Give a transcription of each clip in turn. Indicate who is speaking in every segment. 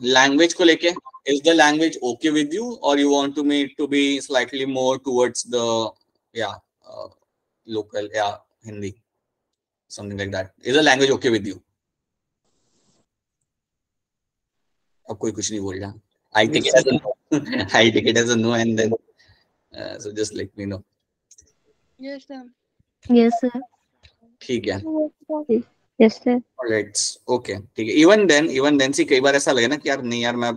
Speaker 1: Language को लेके, is the language okay with you, or you want to me to be slightly more towards the local Hindi, something like that? Is the language okay with you? अब कोई कुछ नहीं बोल रहा. I take it as a no. I take it as a no, and then so just let me know.
Speaker 2: Yes, sir.
Speaker 3: Yes, sir.
Speaker 1: ठीक है.
Speaker 3: Yes, sir.
Speaker 1: Alright, okay. ठीक है. Even then see कई बार ऐसा लगे ना कि यार नहीं यार मैं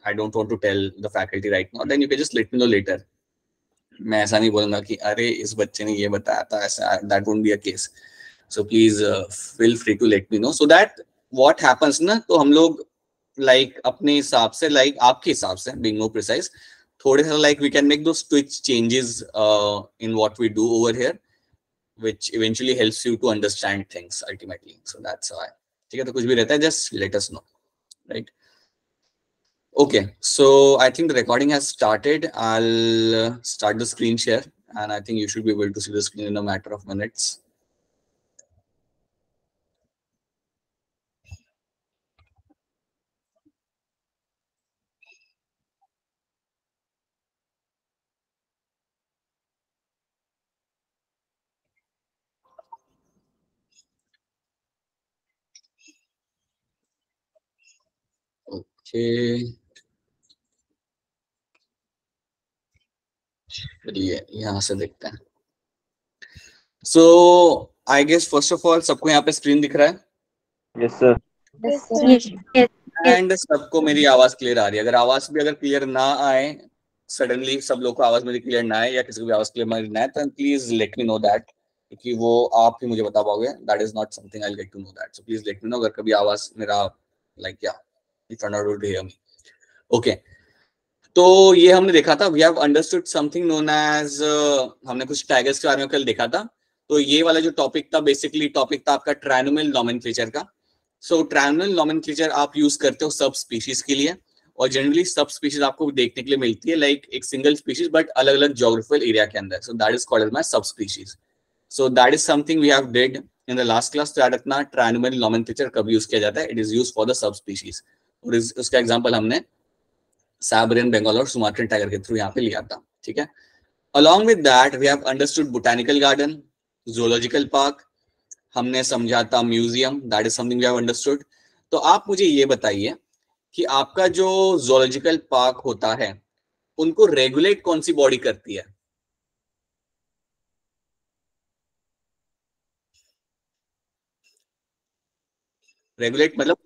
Speaker 1: I don't want to tell the faculty right now. Then you can just let me know later. मैं ऐसा नहीं बोलूँगा कि अरे इस बच्चे ने ये बताया था ऐसा. That won't be a case. So please feel free to let me know so that what happens ना, तो हम लोग like अपने हिसाब से, like आपके हिसाब से, being more precise, थोड़े सा like we can make those twitch changes in what we do over here, which eventually helps you to understand things ultimately. So that's why. ठीक है, तो कुछ भी रहता है, just let us know, right? Okay, so I think the recording has started. I'll start the screen share, and I think you should be able to see the screen in a matter of minutes. Okay. चलिए यहाँ से देखते हैं. So I guess first of all सबको यहाँ पे screen दिख रहा है?
Speaker 4: Yes, sir.
Speaker 2: Yes, sir.
Speaker 3: Yes.
Speaker 1: And सबको मेरी आवाज क्लियर आ रही है? अगर आवाज भी अगर क्लियर ना आए, सडनली सब लोग को आवाज मेरी क्लियर ना आए या किसी को भी आवाज क्लियर ना आए, तो please let me know that, क्योंकि वो आप ही मुझे बता पाओगे. That is not something I will get to know that. So please let me know अगर कभी आवाज मेरा like if you are not able to hear me. Okay, तो ये हमने देखा था. We have understood something known as, हमने कुछ टाइगर्स के बारे में कल देखा था. तो ये वाला जो टॉपिक था, बेसिकली टॉपिक था आपका ट्राइनोमियल नोमेनक्लेचर का. सो ट्राइनोमियल नोमेनक्लेचर आप यूज करते हो सब स्पीशीज के लिए, और जनरली सब स्पीशीज आपको देखने के लिए मिलती है लाइक एक सिंगल स्पीशीज बट अलग अलग ज्योग्राफिकल एरिया के अंदर. So that is called as my subspecies. So that is something we have did in the last class. याद रखना ट्राइनोमियल नोमेनक्लेचर कब यूज किया जाता है. It is use for the subspecies, और उसका एग्जाम्पल हमने साइबेरियन बंगाल और सुमाट्रियन टाइगर के थ्रू यहाँ पे लिया था. ठीक है. Along with that, we have understood botanical garden, zoological park. हमने समझा था museum. That is something we have understood. तो आप मुझे ये बताइए कि आपका जो zoological park होता है, उनको रेगुलेट कौन सी बॉडी करती है? रेगुलेट मतलब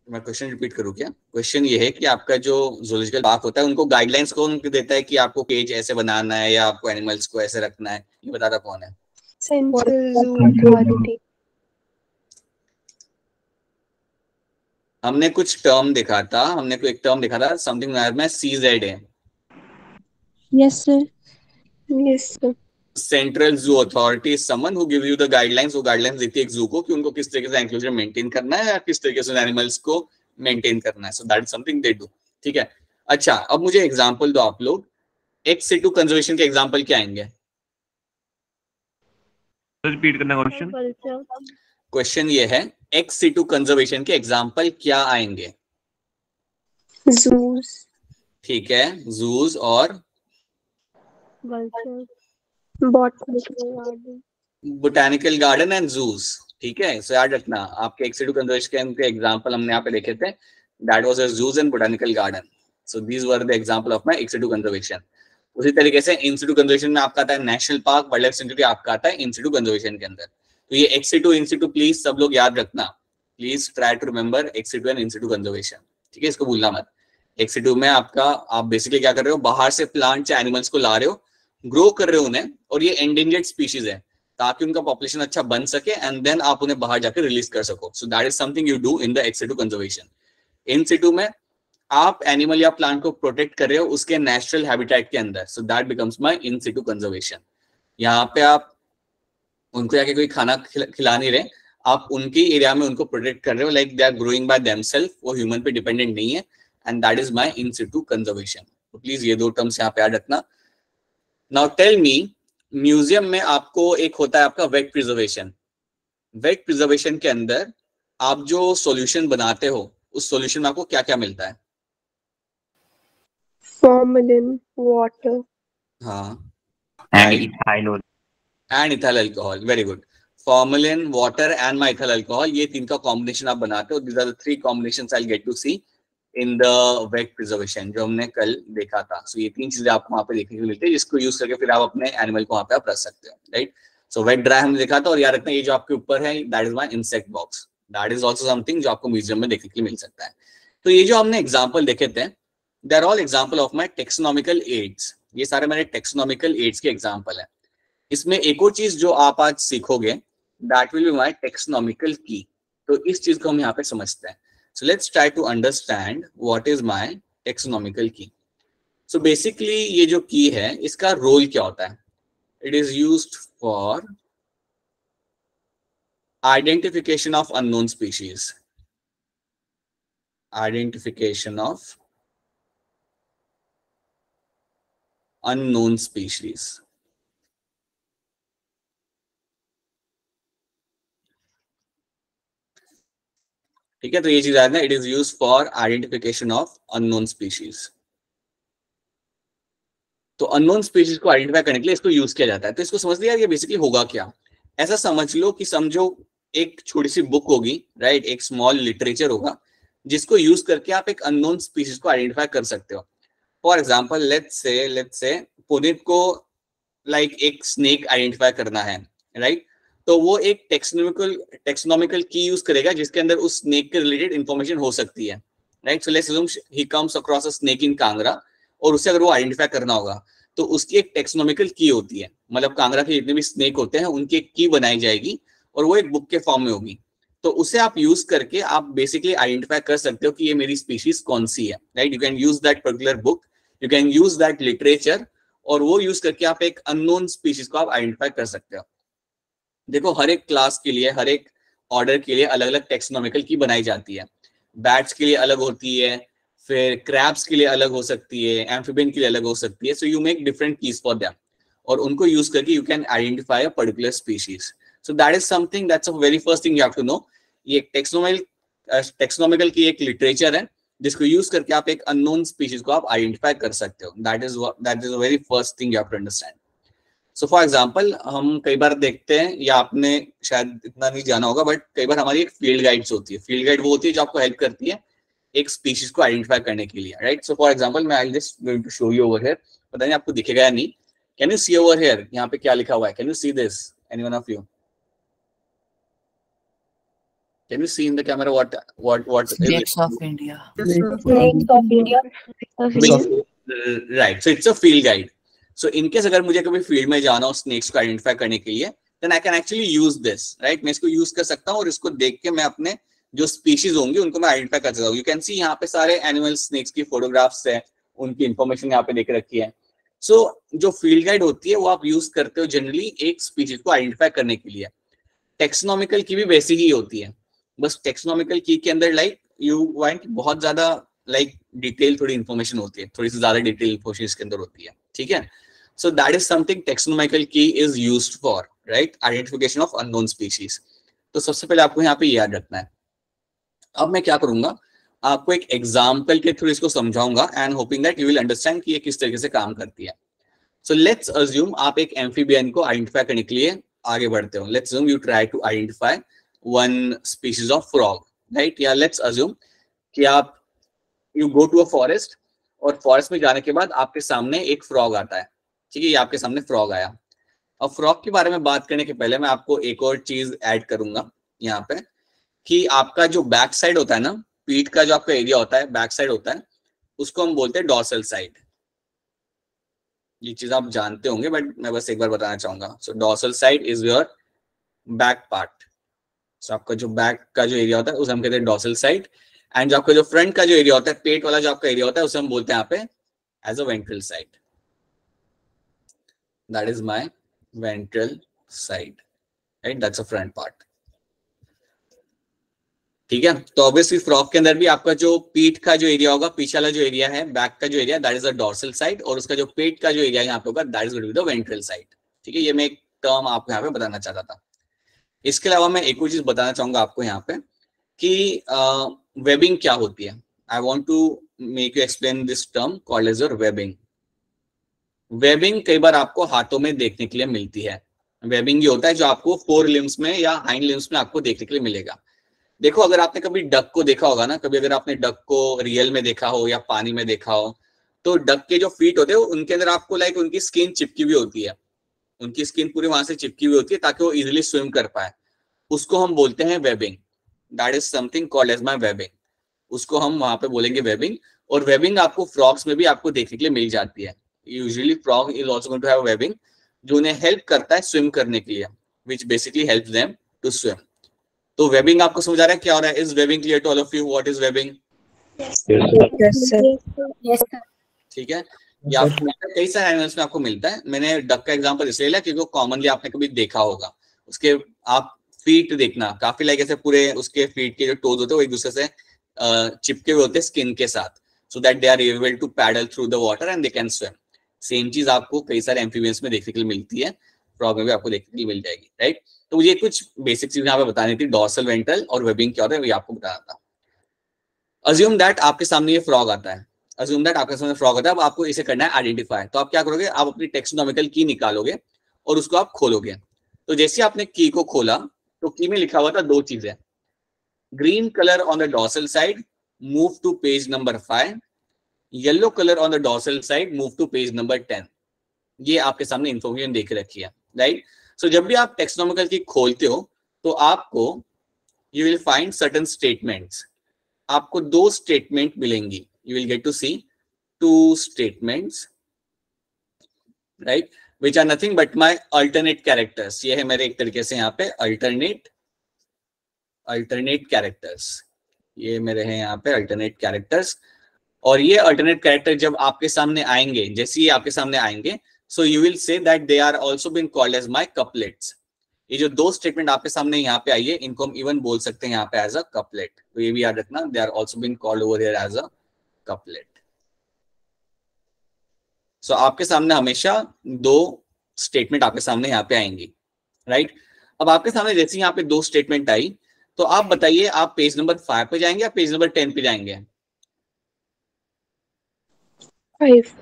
Speaker 1: मैं क्वेश्चन रिपीट करूं क्या? क्वेश्चन ये है कि आपका जो जूलॉजिकल पार्क होता है, उनको गाइडलाइंस कौन देता है कि आपको केज ऐसे बनाना है या आपको एनिमल्स को ऐसे रखना है? ये बताता कौन है?
Speaker 2: Central zoo authority.
Speaker 1: हमने कुछ टर्म देखा था. हमने कोई एक टर्म देखा था, समथिंग में CZA.
Speaker 2: Yes sir. Yes sir.
Speaker 1: Central zoo authority is someone who give you the guidelines. वो गाइडलाइंस देती है एक जू को कि उनको किस तरीके से एनक्लोजर मेंटेन करना है या किस तरीके से एनिमल्स को मेंटेन करना है. So that is something they do. ठीक है. अच्छा, अब मुझे एग्जांपल दो आप लोग. एक्स सिटू कंजर्वेशन के एग्जांपल क्या आएंगे?
Speaker 4: रिपीट करना क्वेश्चन.
Speaker 1: क्वेश्चन ये है, एक्स सिटू कंजर्वेशन के एग्जांपल क्या आएंगे?
Speaker 2: जूस.
Speaker 1: ठीक है, जूस और बोटानिकल गार्डन एंड जूस. ठीक है. सो याद रखना आपके एक्स सिटू कंजर्वेशन के एग्जांपल हमने यहाँ पे देखे थे. That was a juice and botanical garden. So these were the example of my ex situ conservation. उसी तरीके से इन सिटू कंजर्वेशन में आपका आता है national park, wild life sanctuary आपका आता है इन सिटू कंजर्वेशन के अंदर. तो ये ex situ in Situ please सब लोग याद रखना. Please try to remember ex situ and in situ conservation. ठीक है, इसको भूलना मत. एक्स सिटू में आपका आप बेसिकली क्या कर रहे हो, बाहर से प्लांट या एनिमल्स को ला रहे हो, ग्रो कर रहे हो उन्हें, और ये एंडेंजर्ड स्पीशीज है ताकि उनका पॉपुलेशन अच्छा बन सके एंड देन आप उन्हें बाहर जाकर रिलीज कर सको. सो that is something you do in the ex situ conservation. इन सिटू में आप एनिमल या प्लांट को प्रोटेक्ट कर रहे हो उसके नेचुरल हैबिटेट के अंदर. So that becomes my in situ conservation. यहाँ पे आप उनको जाके कोई खाना खिला नहीं रहे, आप उनकी एरिया में उनको प्रोटेक्ट कर रहे हो, like they are growing by themselves. वो ह्यूमन पे डिपेंडेंट नहीं है, and that is my in situ conservation. तो प्लीज ये दो टर्म्स यहाँ पे याद रखना. नाउ टेल मी, म्यूजियम में आपको एक होता है आपका वेट प्रिजर्वेशन. वेट प्रिजर्वेशन के अंदर आप जो सॉल्यूशन बनाते हो उस सॉल्यूशन में आपको क्या क्या मिलता है?
Speaker 2: Formalin, water.
Speaker 1: हाँ,
Speaker 4: And ethyl.
Speaker 1: And ethyl alcohol, very good. Formalin, water and methyl alcohol, ये तीन का कॉम्बिनेशन आप बनाते हो। These are the three combinations I get to see in the wet preservation, जो हमने कल देखा था। सो ये तीन चीजें आपको वहां पे देखने को मिलती है, जिसको यूज करके फिर आप अपने एनिमल को वहां पे आप रख सकते हो, राइट। सो वेट ड्राई हमने देखा था, और याद रखना ये जो आपके ऊपर है that is my insect box, that is also something जो आपको म्यूजियम में देखने के लिए मिल सकता है। तो ये जो हमने एग्जाम्पल देखे थे, they are all example of my taxonomical aids, ये सारे मेरे टेक्सोनॉमिकल एड्स के एग्जाम्पल है। इसमें एक और चीज जो आप आज सीखोगे, that will be my taxonomical की। तो इस चीज को हम यहाँ पे समझते हैं। So let's try to understand what is my taxonomical key. So basically ये जो की है इसका रोल क्या होता है? It is used for identification of unknown species, identification of unknown species. ठीक है, तो ये चीज याद है, it is used for identification of unknown species. तो अननोन स्पीशीज को आइडेंटिफाई करने के लिए इसको यूज किया जाता है। तो इसको समझ लिया ये बेसिकली होगा क्या? ऐसा समझ लो कि समझो एक छोटी सी बुक होगी, राइट, एक स्मॉल लिटरेचर होगा जिसको यूज करके आप एक अननोन स्पीशीज को आइडेंटिफाई कर सकते हो। For example let's say Puneet को लाइक एक स्नेक आइडेंटिफाई करना है, राइट। तो वो एक टेक्सोनॉमिकल की यूज करेगा जिसके अंदर उस स्नेक के रिलेटेड इंफॉर्मेशन हो सकती है, right. So let's assume he comes across a snake in Kangra, और उसे अगर वो आइडेंटिफाई करना होगा तो उसकी एक टेक्सोनॉमिकल की होती है, मतलब कांगड़ा के जितने भी स्नेक होते हैं उनकी एक की बनाई जाएगी और वो एक बुक के फॉर्म में होगी। तो उसे आप यूज करके आप बेसिकली आइडेंटिफाई कर सकते हो कि ये मेरी स्पीशीज कौन सी है, right. You can use that particular book, you can use that literature, और वो यूज करके आप एक अननोन स्पीशीज को आप आइडेंटिफाई कर सकते हो। देखो हर एक क्लास के लिए, हर एक ऑर्डर के लिए अलग अलग टेक्सोनॉमिकल की बनाई जाती है। बैट्स के लिए अलग होती है, फिर क्रैब्स के लिए अलग हो सकती है, एम्फिबियन के लिए अलग हो सकती है। So you make different keys for them, और उनको यूज करके you can identify a particular species. So that is something, that's a very first thing you have to know. ये टेक्सोनॉमिकल की एक लिटरेचर है जिसको यूज करके आप एक अननोन स्पीशीज को आप आइडेंटिफाई कर सकते हो। That is a very first thing you have to understand. So for example हम कई बार देखते हैं, या आपने शायद इतना नहीं जाना होगा, बट कई बार हमारी एक फील्ड गाइड्स होती है। फील्ड गाइड वो होती है जो आपको हेल्प करती है एक स्पीशीज को आइडेंटिफाई करने के लिए, राइट। सो फॉर एग्जाम्पल मैं I just going to show you over here, पता नहीं आपको दिखेगा या नहीं। Can you see over here, यहाँ पे क्या लिखा हुआ है? Can you see this, anyone of you? Can you see in the camera what is it?
Speaker 5: Snakes of India.
Speaker 2: Snakes of India.
Speaker 1: Right, so it's a field guide. So in case अगर मुझे कभी field में जाना हो snacks को identify करने के लिए, then I can actually use this, right? मैं इसको यूज कर सकता हूँ और इसको देख के मैं अपने जो स्पीशीज होंगी उनको मैं आइडेंटिफाई कर सकता हूँ। यू कैन सी यहाँ पे सारे एनिमल स्नेक्स की फोटोग्राफ्स है, उनकी इंफॉर्मेशन यहाँ पे देख रखी है। सो जो फील्ड गाइड होती है वो आप यूज करते हो जनरली एक स्पीशीज को आइडेंटिफाई करने के लिए। टेक्सोनॉमिकल की भी वैसी ही होती है, बस टेक्सोनॉमिकल की के अंदर लाइक यू वांट बहुत ज्यादा लाइक डिटेल थोड़ी इंफॉर्मेशन होती है, थोड़ी सी ज्यादा डिटेल इंफॉर्मेशन इसके अंदर होती है, ठीक है। So that is something taxonomical key is used for, right, identification of unknown species. तो सबसे पहले आपको यहाँ पे याद रखना है। अब मैं क्या करूंगा, आपको एक एग्जाम्पल के थ्रू इसको समझाऊंगा and hoping that you will understand कि ये किस तरीके से काम करती है। सो लेट्स अज्यूम आप एक एम्फीबियन को आइडेंटिफाई करने के लिए आगे बढ़ते हो। Let's assume you try to identify one species of frog, right. या लेट्स अज्यूम कि आप you go to a forest, और फॉरेस्ट में जाने के बाद आपके सामने एक फ्रॉग आता है, ठीक है। ये आपके सामने फ्रॉग आया। अब फ्रॉग के बारे में बात करने के पहले मैं आपको एक और चीज ऐड करूंगा यहाँ पे, कि आपका जो बैक साइड होता है ना, पीठ का जो आपका एरिया होता है, बैक साइड होता है, उसको हम बोलते हैं डॉर्सल साइड। ये चीज आप जानते होंगे बट मैं बस एक बार बताना चाहूंगा। So dorsal side is your back part. So आपका जो बैक का जो एरिया होता है उसे हम कहते हैं डॉर्सल साइड, एंड जो आपका जो फ्रंट का जो एरिया होता है, पेट वाला जो आपका एरिया होता है, उसे हम बोलते हैं यहाँ पे as a ventral side. That is my ventral side, right, that's a front part, ठीक है। तो ऑब्वियसली फ्रॉग के अंदर भी आपका जो पीठ का जो एरिया होगा, पीछे वाला जो एरिया है, बैक का जो area, that is the dorsal side, और उसका जो पेट का जो एरिया यहाँ पे होगा, that is going to be the ventral side, ठीक है। ये मैं एक टर्म आपको यहाँ पे बताना चाहता था। इसके अलावा मैं एक और चीज बताना चाहूंगा आपको यहाँ पे, कि वेबिंग क्या होती है। I want to make you explain this term called as your webbing. Webbing कई बार आपको हाथों में देखने के लिए मिलती है। वेबिंग ये होता है जो आपको फोर लिम्स में या हाइंड लिम्स में आपको देखने के लिए मिलेगा। देखो, अगर आपने कभी डक को देखा होगा ना, कभी अगर आपने डक को रियल में देखा हो या पानी में देखा हो, तो डक के जो फीट होते हैं उनके अंदर आपको लाइक उनकी स्किन चिपकी हुई होती है, उनकी स्किन पूरी वहां से चिपकी हुई होती है ताकि वो इजिली स्विम कर पाए। उसको हम बोलते हैं webbing. That is something called as my webbing. उसको हम वहां पे बोलेंगे वेबिंग। और वेबिंग आपको फ्रॉग्स में भी आपको देखने के लिए मिल जाती है। Usually frog is also going to have webbing जो उन्हें हेल्प करता है स्विम करने के लिए, which basically helps them to swim. तो वेबिंग आपको समझ आ रहा है क्या हो रहा है? Is webbing clear to all of you? What is webbing?
Speaker 2: Yes, sir.
Speaker 3: Yes, sir.
Speaker 1: ठीक है, ये आपको मिलता है कई सारे एनिमल्स में आपको मिलता है। मैंने डक का एग्जांपल इसलिए लिया क्योंकि कॉमनली आपने कभी देखा होगा। उसके आप फीट देखना, काफी लाइक ऐसे पूरे उसके फीट के जो टोज होते हैं वो एक दूसरे से चिपके हुए होते हैं स्किन के साथ, so that they are able to paddle through the water and they can swim. Same चीज आपको कई सारे एम्फीबियंस में देखने के लिए मिलती है, फ्रॉग में भी आपको देखने के लिए मिल जाएगी, राइट। तो मुझे कुछ बेसिक चीज यहाँ पे बतानी थी, डॉर्सल, वेंट्रल और वेबिंग क्या होता है, वो आपको बताना था। अज्यूम दैट आपके सामने ये फ्रॉग आता है, अज्यूम दैट आपके सामने फ्रॉग आता है। अब आपको इसे करना है आइडेंटिफाई। तो आप क्या करोगे, आप अपनी टेक्सोनॉमिकल की निकालोगे और उसको आप खोलोगे। तो जैसे आपने की को खोला तो की में लिखा हुआ था दो चीजें, green colour on the dorsal side, move to page number 5, yellow colour on the dorsal side, move to page number 10। ये आपके सामने इंफॉर्मेशन देख रखी है, राइट। सो जब भी आप टेक्सोनॉमिकल की खोलते हो तो आपको you will find certain statements. आपको दो स्टेटमेंट मिलेंगी, you will get to see two statements, right, which are nothing but my alternate characters. ये है मेरे एक तरीके से यहाँ पे अल्टरनेट कैरेक्टर्स। ये मेरे हैं यहाँ पे अल्टरनेट कैरेक्टर्स। और ये अल्टरनेट कैरेक्टर जब आपके सामने आएंगे, जैसे ये आपके सामने आएंगे, so you will say that they are also been called as my couplets. ये जो दो स्टेटमेंट आपके सामने यहाँ पे आई है, इनको हम इवन बोल सकते हैं यहाँ पे एज अ कपलेट। तो ये भी याद रखना, they are also been called over here as a couplet. So आपके सामने हमेशा दो स्टेटमेंट आपके सामने यहाँ पे आएंगी, राइट। अब आपके सामने जैसे यहाँ पे दो स्टेटमेंट आई, तो आप बताइए आप पेज नंबर 5 पे जाएंगे या पेज नंबर 10 पे जाएंगे?
Speaker 2: 5.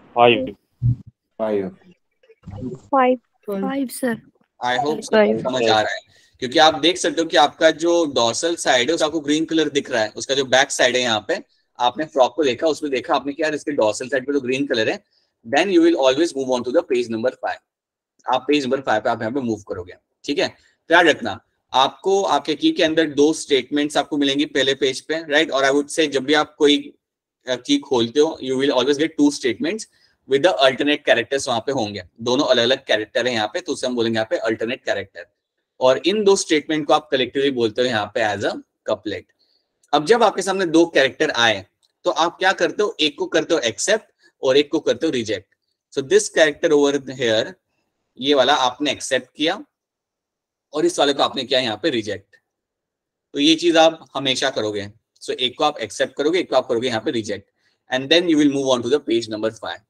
Speaker 3: Five, sir.
Speaker 1: आई होप समझ आ रहा है, क्योंकि आप देख सकते हो कि आपका जो डॉर्सल साइड है उसका आपको ग्रीन कलर दिख रहा है। उसका जो बैक साइड है यहाँ पे, आपने फ्रॉक को देखा, उसमें देखा आपने कि यार इसके डॉर्सल साइड पे तो ग्रीन कलर है। Then you will always move on to the page number 5। आप पेज नंबर 5 पे आप यहाँ पे मूव करोगे, ठीक है। ध्यान रखना, आपको आपके की के अंदर दो स्टेटमेंट्स आपको मिलेंगी पहले पेज पे, राइट। और आई वुड से जब भी आप कोई की खोलते हो you will always get two statements with the alternate characters वहां पे होंगे। दोनों अलग अलग कैरेक्टर है यहाँ पे, तो उसे हम बोलेंगे यहाँ पे अल्टरनेट कैरेक्टर। और इन दो स्टेटमेंट को आप कलेक्टिवली बोलते हो यहाँ पे एज अ कपलेट। अब जब आपके सामने दो कैरेक्टर आए तो आप क्या करते हो, एक को करते हो एक्सेप्ट और एक को करते हो reject. So this character over here, ये वाला आपने एक्सेप्ट किया और इस वाले को आपने किया यहाँ पे रिजेक्ट। तो ये चीज आप हमेशा करोगे। सो एक को आप एक्सेप्ट करोगे, एक को आप करोगे यहाँ पे reject, and then you will move on to the page number 5।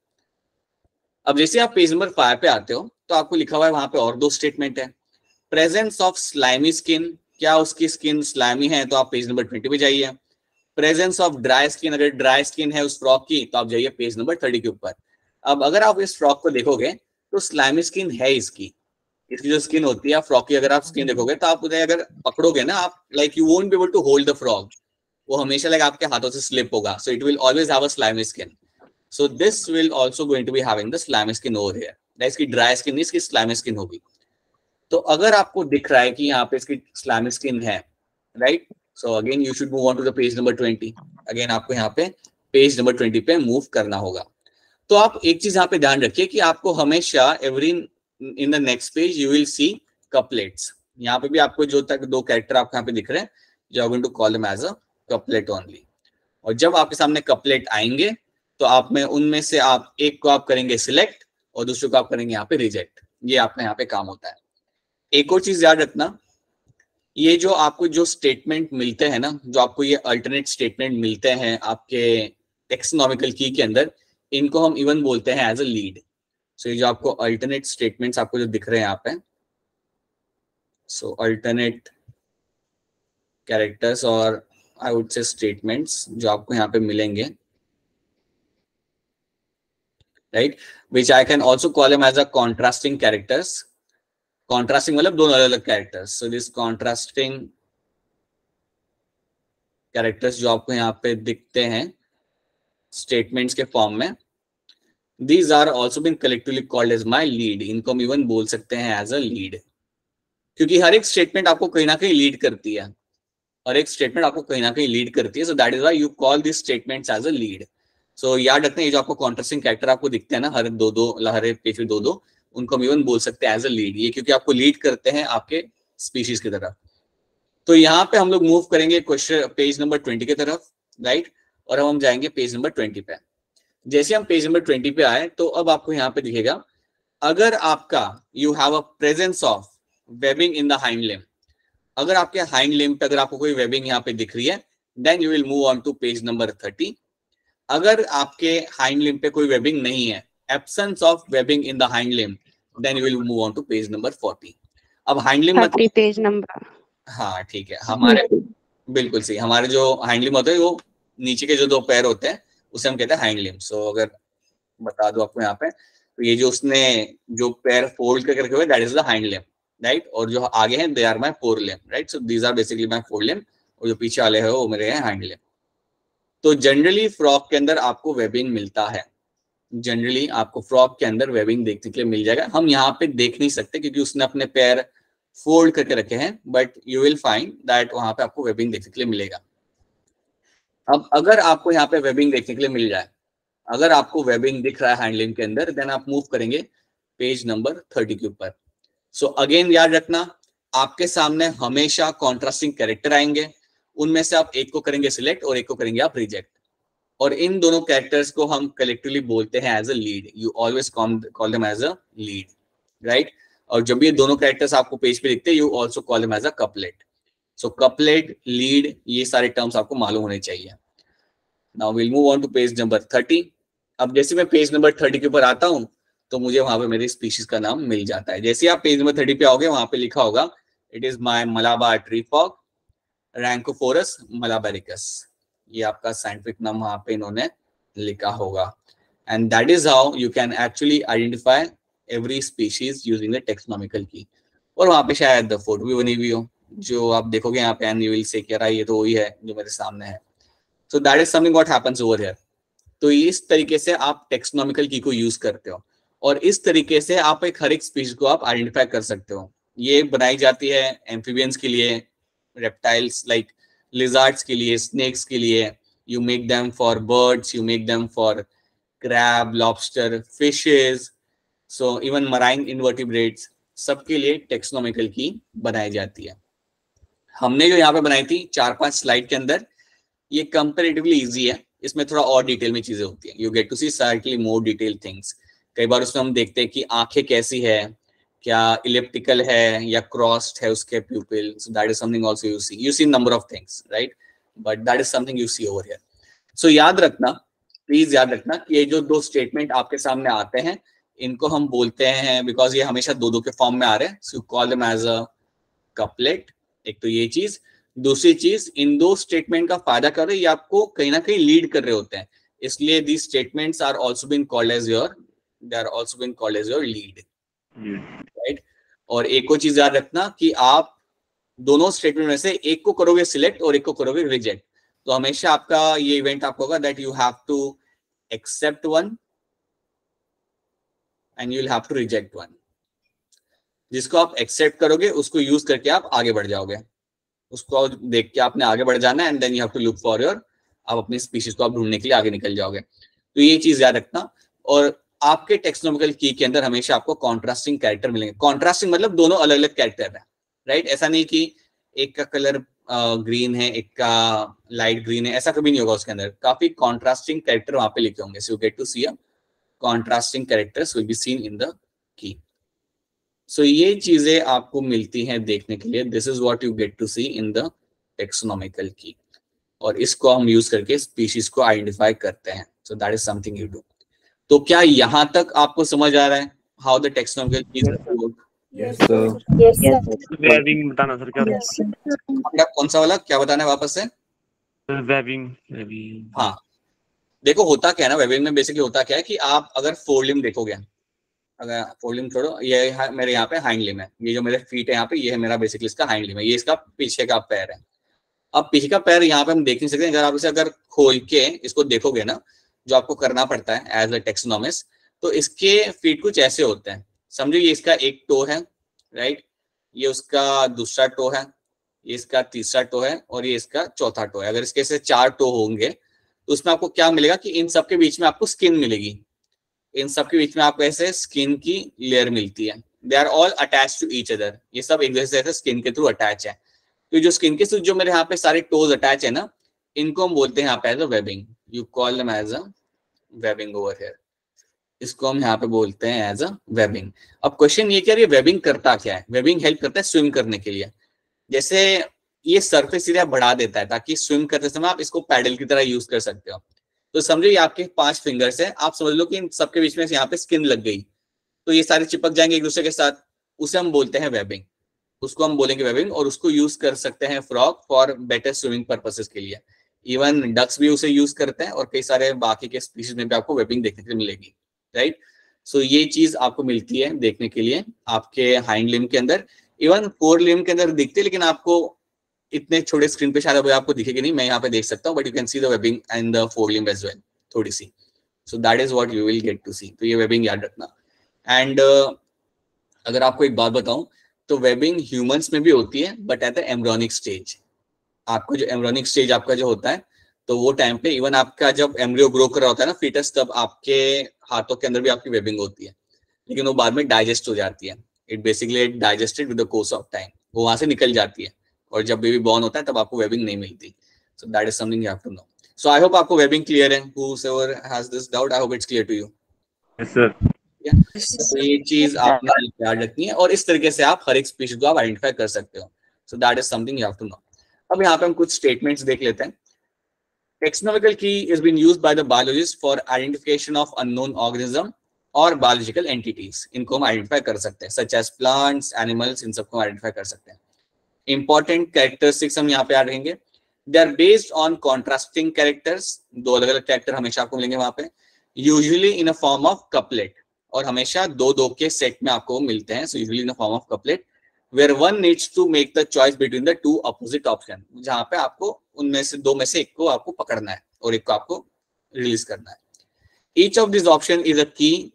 Speaker 1: अब जैसे आप पेज नंबर 5 पे आते हो तो आपको लिखा हुआ है वहां पे और दो स्टेटमेंट है। प्रेजेंस ऑफ स्लाइमी स्किन, क्या उसकी स्किन स्लाइमी है तो आप पेज नंबर 20 पे जाइए। प्रेजेंस ऑफ ड्राई स्किन, अगर ड्राई स्किन है उस फ्रॉक की तो आप जाइए पेज नंबर 30 के ऊपर। अब अगर आप इस फ्रॉक को देखोगे तो स्लाइमी स्किन है इसकी जो स्किन होती है फ्रॉक की, अगर आप स्किन देखोगे तो आप उन्हें अगर पकड़ोगे ना, आप like you won't be able to hold the frog, वो हमेशा लाइक आपके हाथों से स्लिप होगा। So it will always have a slimy skin. So this will also going to be having the slimy skin over here. That इसकी dry skin नहीं, इसकी slimy skin होगी। तो अगर आपको दिख रहा है कि यहाँ पे इसकी स्लाइमी स्किन है, right, so again you should move on to the page number 20। Again आपको यहाँ पे पेज नंबर 20 पे मूव करना होगा। तो आप एक चीज यहाँ पे ध्यान रखिए कि आपको हमेशा every in the next page you will see couplets. यहाँ पे भी आपको जो तक दो कैरेक्टर आपको यहाँ पे दिख रहे हैं, you are going to call them as a couplet only. और जब आपके सामने कपलेट आएंगे तो आप में उनमें से आप एक को आप करेंगे सिलेक्ट और दूसरे को आप करेंगे यहाँ पे रिजेक्ट। ये आपका यहाँ पे काम होता है। एक और चीज याद रखना, ये जो आपको जो स्टेटमेंट मिलते हैं ना, जो आपको ये अल्टरनेट स्टेटमेंट मिलते हैं आपके टेक्सोनॉमिकल की के अंदर, इनको हम इवन बोलते हैं एज अ लीड। सो ये जो आपको अल्टरनेट स्टेटमेंट्स आपको जो दिख रहे हैं यहाँ पे, सो अल्टरनेट कैरेक्टर्स और आई वुड से स्टेटमेंट्स जो आपको यहाँ पे मिलेंगे, right, which I can also call him as a contrasting characters. Contrasting मतलब दोनों अलग अलग characters. So this contrasting characters जो आपको यहाँ पे दिखते हैं स्टेटमेंट्स के फॉर्म में, these are also been collectively called as my lead. इनको हम इवन बोल सकते हैं एज अ लीड, क्योंकि हर एक स्टेटमेंट आपको कहीं ना कहीं लीड करती है, हर एक स्टेटमेंट आपको कहीं ना कहीं लीड करती है। So that is why you call this statements as a lead. So याद रखना, ये जो आपको कॉन्ट्रास्टिंग कैरेक्टर आपको दिखते हैं ना, हर एक पेज पे दो, उनको हम इवन बोल सकते हैं एज अ लीड, ये क्योंकि आपको लीड करते हैं आपके स्पीशीज की तरफ। तो यहाँ पे हम लोग मूव करेंगे क्वेश्चन पेज नंबर 20 की तरफ, राइट, और अब हम जाएंगे पेज नंबर 20 पे। जैसे हम पेज नंबर 20 पे आए तो अब आपको यहाँ पे दिखेगा, अगर आपका you have a presence of webbing in the hind limb, अगर आपके हाइंड लिम्ब पे अगर आपको कोई वेबिंग यहाँ पे दिख रही है, then you will move on to page number 30। अगर आपके हाइंड लिम्ब पे कोई वेबिंग नहीं है, absence of webbing in the hind limb, then you will move on to page number 40। अब हाइंड लिम्ब मतलब
Speaker 2: पेज नंबर,
Speaker 1: हाँ ठीक है, हमारे बिल्कुल सही, हमारे जो हाइंड लिम्ब होते हैं वो नीचे के जो दो पैर होते हैं उसे हम कहते हैं हाइंड लिम्ब। सो अगर बता दो आपको यहाँ पे, तो ये जो उसने जो पैर फोल्ड करके रखे हुए, that is the hind limb, right, और जो आगे हैं they are my fore limb, right. So these are basically my fore limb, और जो पीछे वाले हैं वो मेरे हैं हाइंड लिम्ब। तो जनरली फ्रॉग के अंदर आपको वेबिंग मिलता है, जनरली आपको फ्रॉग के अंदर वेबिंग देखने के लिए मिल जाएगा। हम यहाँ पे देख नहीं सकते क्योंकि उसने अपने पैर फोल्ड करके रखे हैं, but you will find that वहां पे आपको वेबिंग देखने के लिए मिलेगा। अब अगर आपको यहाँ पे वेबिंग देखने के लिए मिल जाए, अगर आपको वेबिंग दिख रहा है हाइंड लिम्ब के अंदर, देन आप मूव करेंगे पेज नंबर 30 के ऊपर। सो अगेन याद रखना, आपके सामने हमेशा कॉन्ट्रास्टिंग कैरेक्टर आएंगे, उनमें से आप एक को करेंगे सिलेक्ट और एक को करेंगे आप रिजेक्ट, और इन दोनों कैरेक्टर्स को हम कलेक्टिवली बोलते हैं as a lead. You always call them as a lead, right. और जब ये दोनों कैरेक्टर्स आपको पेज पे दिखते हैं, you also call them as a couplet. So couplet, lead, ये सारे टर्म्स आपको मालूम होने चाहिए। Now will move on to page number 30। अब जैसे मैं पेज नंबर 30 के ऊपर आता हूं तो मुझे वहां पे मेरी स्पीशीज का नाम मिल जाता है। जैसे आप पेज नंबर 30 पे आओगे, वहां पे लिखा होगा it is my Malabar tree frog Rhacophorus malabaricus, ये आपका साइंटिफिक नाम वहां पे इन्होंने लिखा होगा। And that is how you can actually identify every species using the taxonomical key. और वहां पे शायद फोटो भी बनी हुई हो, जो आप देखोगे यहाँ पे, एंड यू विल से कि यार ये तो वही है जो मेरे सामने है। So that is something what happens over here. तो इस तरीके से आप टेक्सोनॉमिकल की को यूज करते हो, और इस तरीके से आप एक हर एक स्पीशीज को आप आइडेंटिफाई कर सकते हो। ये बनाई जाती है एम्फीबियंस के लिए, रेप्टाइल्स लाइक लिजार्ड्स के लिए, स्नेक्स के लिए, you make them for birds, you make them for crab, lobster, fishes, so even marine invertebrates, सबके लिए टेक्सोनॉमिकल की बनाई जाती है। हमने जो यहाँ पे बनाई थी 4-5 स्लाइड के अंदर, ये कंपैरेटिवली इजी है, इसमें थोड़ा और डिटेल में चीजें होती हैं, you get to see slightly more detail things. कई बार उसमें हम देखते हैं कि आंखें कैसी है, क्या इलिप्टिकल है या क्रॉस्ड है उसके pupil, so that is something also you see number of things, right, but that is something you see over here. So याद रखना, प्लीज याद रखना कि ये जो दो स्टेटमेंट आपके सामने आते हैं, इनको हम बोलते हैं, बिकॉज ये हमेशा दो के फॉर्म में आ रहे हैं, so call them as a couplet. एक तो ये चीज, दूसरी चीज, इन दो स्टेटमेंट का फायदा कर रहे हैं, ये आपको कहीं ना कहीं लीड कर रहे होते हैं, इसलिए these statements are also been called as your, they are also been called as your lead, right. और एक और चीज याद रखना कि आप दोनों स्टेटमेंट में से एक को करोगे सिलेक्ट और एक को करोगे रिजेक्ट, तो हमेशा आपका ये इवेंट आपको होगा that you have to accept one and you will have to reject one. जिसको आप एक्सेप्ट करोगे उसको यूज करके आप आगे बढ़ जाओगे, उसको देख के आपने आगे बढ़ जाना है, and then you have to look for your, आप अपनी स्पीशीज को आप ढूंढने के लिए आगे निकल जाओगे। तो ये चीज याद रखना। और आपके टेक्सोनॉमिकल की के अंदर हमेशा आपको कॉन्ट्रास्टिंग कैरेक्टर मिलेंगे। कॉन्ट्रास्टिंग मतलब दोनों अलग अलग कैरेक्टर है, राइट। ऐसा नहीं कि एक का कलर ग्रीन है, एक का लाइट ग्रीन है, ऐसा कभी नहीं होगा। उसके अंदर काफी कॉन्ट्रास्टिंग कैरेक्टर वहां पे लिखे होंगे, so you get to see a contrasting characters will be seen in the key. So ये चीजें आपको मिलती हैं देखने के लिए, this is what you get to see in the taxonomical key, और इसको हम यूज करके स्पीशीज को आइडेंटिफाई करते हैं। सो that is something you do. तो क्या यहां तक आपको समझ आ रहा है how the taxonomical keys work?
Speaker 2: Yes sir,
Speaker 5: webbing बताना सर क्या?
Speaker 2: यस सर,
Speaker 1: कौन सा वाला क्या बताना है वापस से?
Speaker 4: webbing, webbing.
Speaker 1: हाँ, देखो होता क्या है ना, वेबिंग में बेसिकली होता क्या है कि आप अगर फोर लिम्ब देखोगे, अगर फोर लिम्ब छोड़ो, ये मेरे यहाँ पे हाइंड लिम्ब है, ये जो मेरे फीट है यहाँ पे, ये है मेरा बेसिकली इसका हाइंड लिम्ब है, ये इसका पीछे का पैर है। अब पीछे का पैर यहाँ पे हम देख नहीं सकते, अगर आप इसे अगर खोल के इसको देखोगे ना, जो आपको करना पड़ता है एज अ टेक्सोनॉमिस्ट, तो इसके फीट कुछ ऐसे होते हैं। समझो ये इसका एक टो है, राइट, ये उसका दूसरा टो है, ये इसका तीसरा टो है, और ये इसका चौथा टो है। अगर इसके से 4 टो होंगे तो उसमें आपको क्या मिलेगा कि इन सबके बीच में आपको स्किन मिलेगी, इन सबके बीच में आपको ऐसे स्किन की लेयर मिलती है। They are all attach to each other, ये सब एक दूसरे से स्किन के थ्रू अटैच है। तो जो स्किन के थ्रू जो मेरे यहाँ पे सारे टोज अटैच है ना, इनको हम बोलते हैं यहाँ पे as a webbing, you call them as a webbing over here, इसको हम यहाँ पे बोलते हैं एज अ वेबिंग। अब क्वेश्चन ये क्या है, वेबिंग करता क्या है? वेबिंग हेल्प करता है स्विम करने के लिए। जैसे ये सरफेस एरिया बढ़ा देता है ताकि स्विम करते समय आप इसको पैडल की तरह यूज कर सकते हो। तो समझो ये आपके 5 फिंगर्स है, आप समझ लो कि इन सबके बीच में यहाँ पे स्किन लग गई, तो ये सारे चिपक जाएंगे एक दूसरे के साथ, उसे हम बोलते हैं वेबिंग, उसको हम बोलेंगे वेबिंग। और उसको यूज कर सकते हैं frog for better swimming purposes के लिए। इवन डक्स भी उसे यूज करते हैं, और कई सारे बाकी के स्पीशीज में भी आपको वेबिंग देखने के लिए मिलेगी, राइट। सो ये चीज आपको मिलती है देखने के लिए आपके हाइंड लिम्ब के अंदर, इवन फोर लिम्ब के अंदर दिखते हैं, लेकिन आपको इतने छोटे स्क्रीन पे शायद आपको दिखेगी नहीं, मैं यहाँ पे देख सकता हूँ, but you can see the webbing and the forelimb as well, थोड़ी सी। So that is what you will get to see. तो ये वेबिंग याद रखना। एंड अगर आपको एक बात बताऊं, तो वेबिंग ह्यूमंस में भी होती है, but at the embryonic stage. आपको जो एम्ब्रियोनिक स्टेज आपका जो होता है, तो वो टाइम पे इवन आपका जब एम्ब्रियो ग्रो कर रहा होता है ना, फीटस, तब आपके हाथों के अंदर भी आपकी वेबिंग होती है, लेकिन वो बाद में डाइजेस्ट हो जाती है। It basically digested with the course of time, वो वहां से निकल जाती है, और जब बेबी बॉर्न होता है तब आपको वेबिंग नहीं मिलती। So that is something you have to know. So I hope आपको वेबिंग क्लियर है। Whoever has this doubt, I hope it's clear to you.
Speaker 4: Yes, sir.
Speaker 1: तो ये चीज आपने याद रखनी है, और इस तरीके से आप हर एक स्पीशीज को आप आइडेंटिफाई कर सकते हो। So that is something you have to know. अब यहाँ पे हम कुछ स्टेटमेंट्स देख लेते हैं। Taxonomical key is being used by the biologists for identification of unknown organism और biological entities। इनको हम आइडेंटिफाई कर सकते हैं, such as plants, animals, इन सबको आइडेंटिफाई कर सकते हैं। Important characteristics हम यहाँ पे याद रखेंगे। They are based on contrasting characters, दो अलग अलग कैरेक्टर हमेशा आपको मिलेंगे वहां पे, usually in a form of couplet, और हमेशा दो दो के सेट में आपको मिलते हैं, so usually in a form of couplet, where one needs to make the choice between the two opposite option, जहां पे आपको उनमें से दो में से एक को आपको पकड़ना है और एक को आपको रिलीज करना है। Each of these option is a key,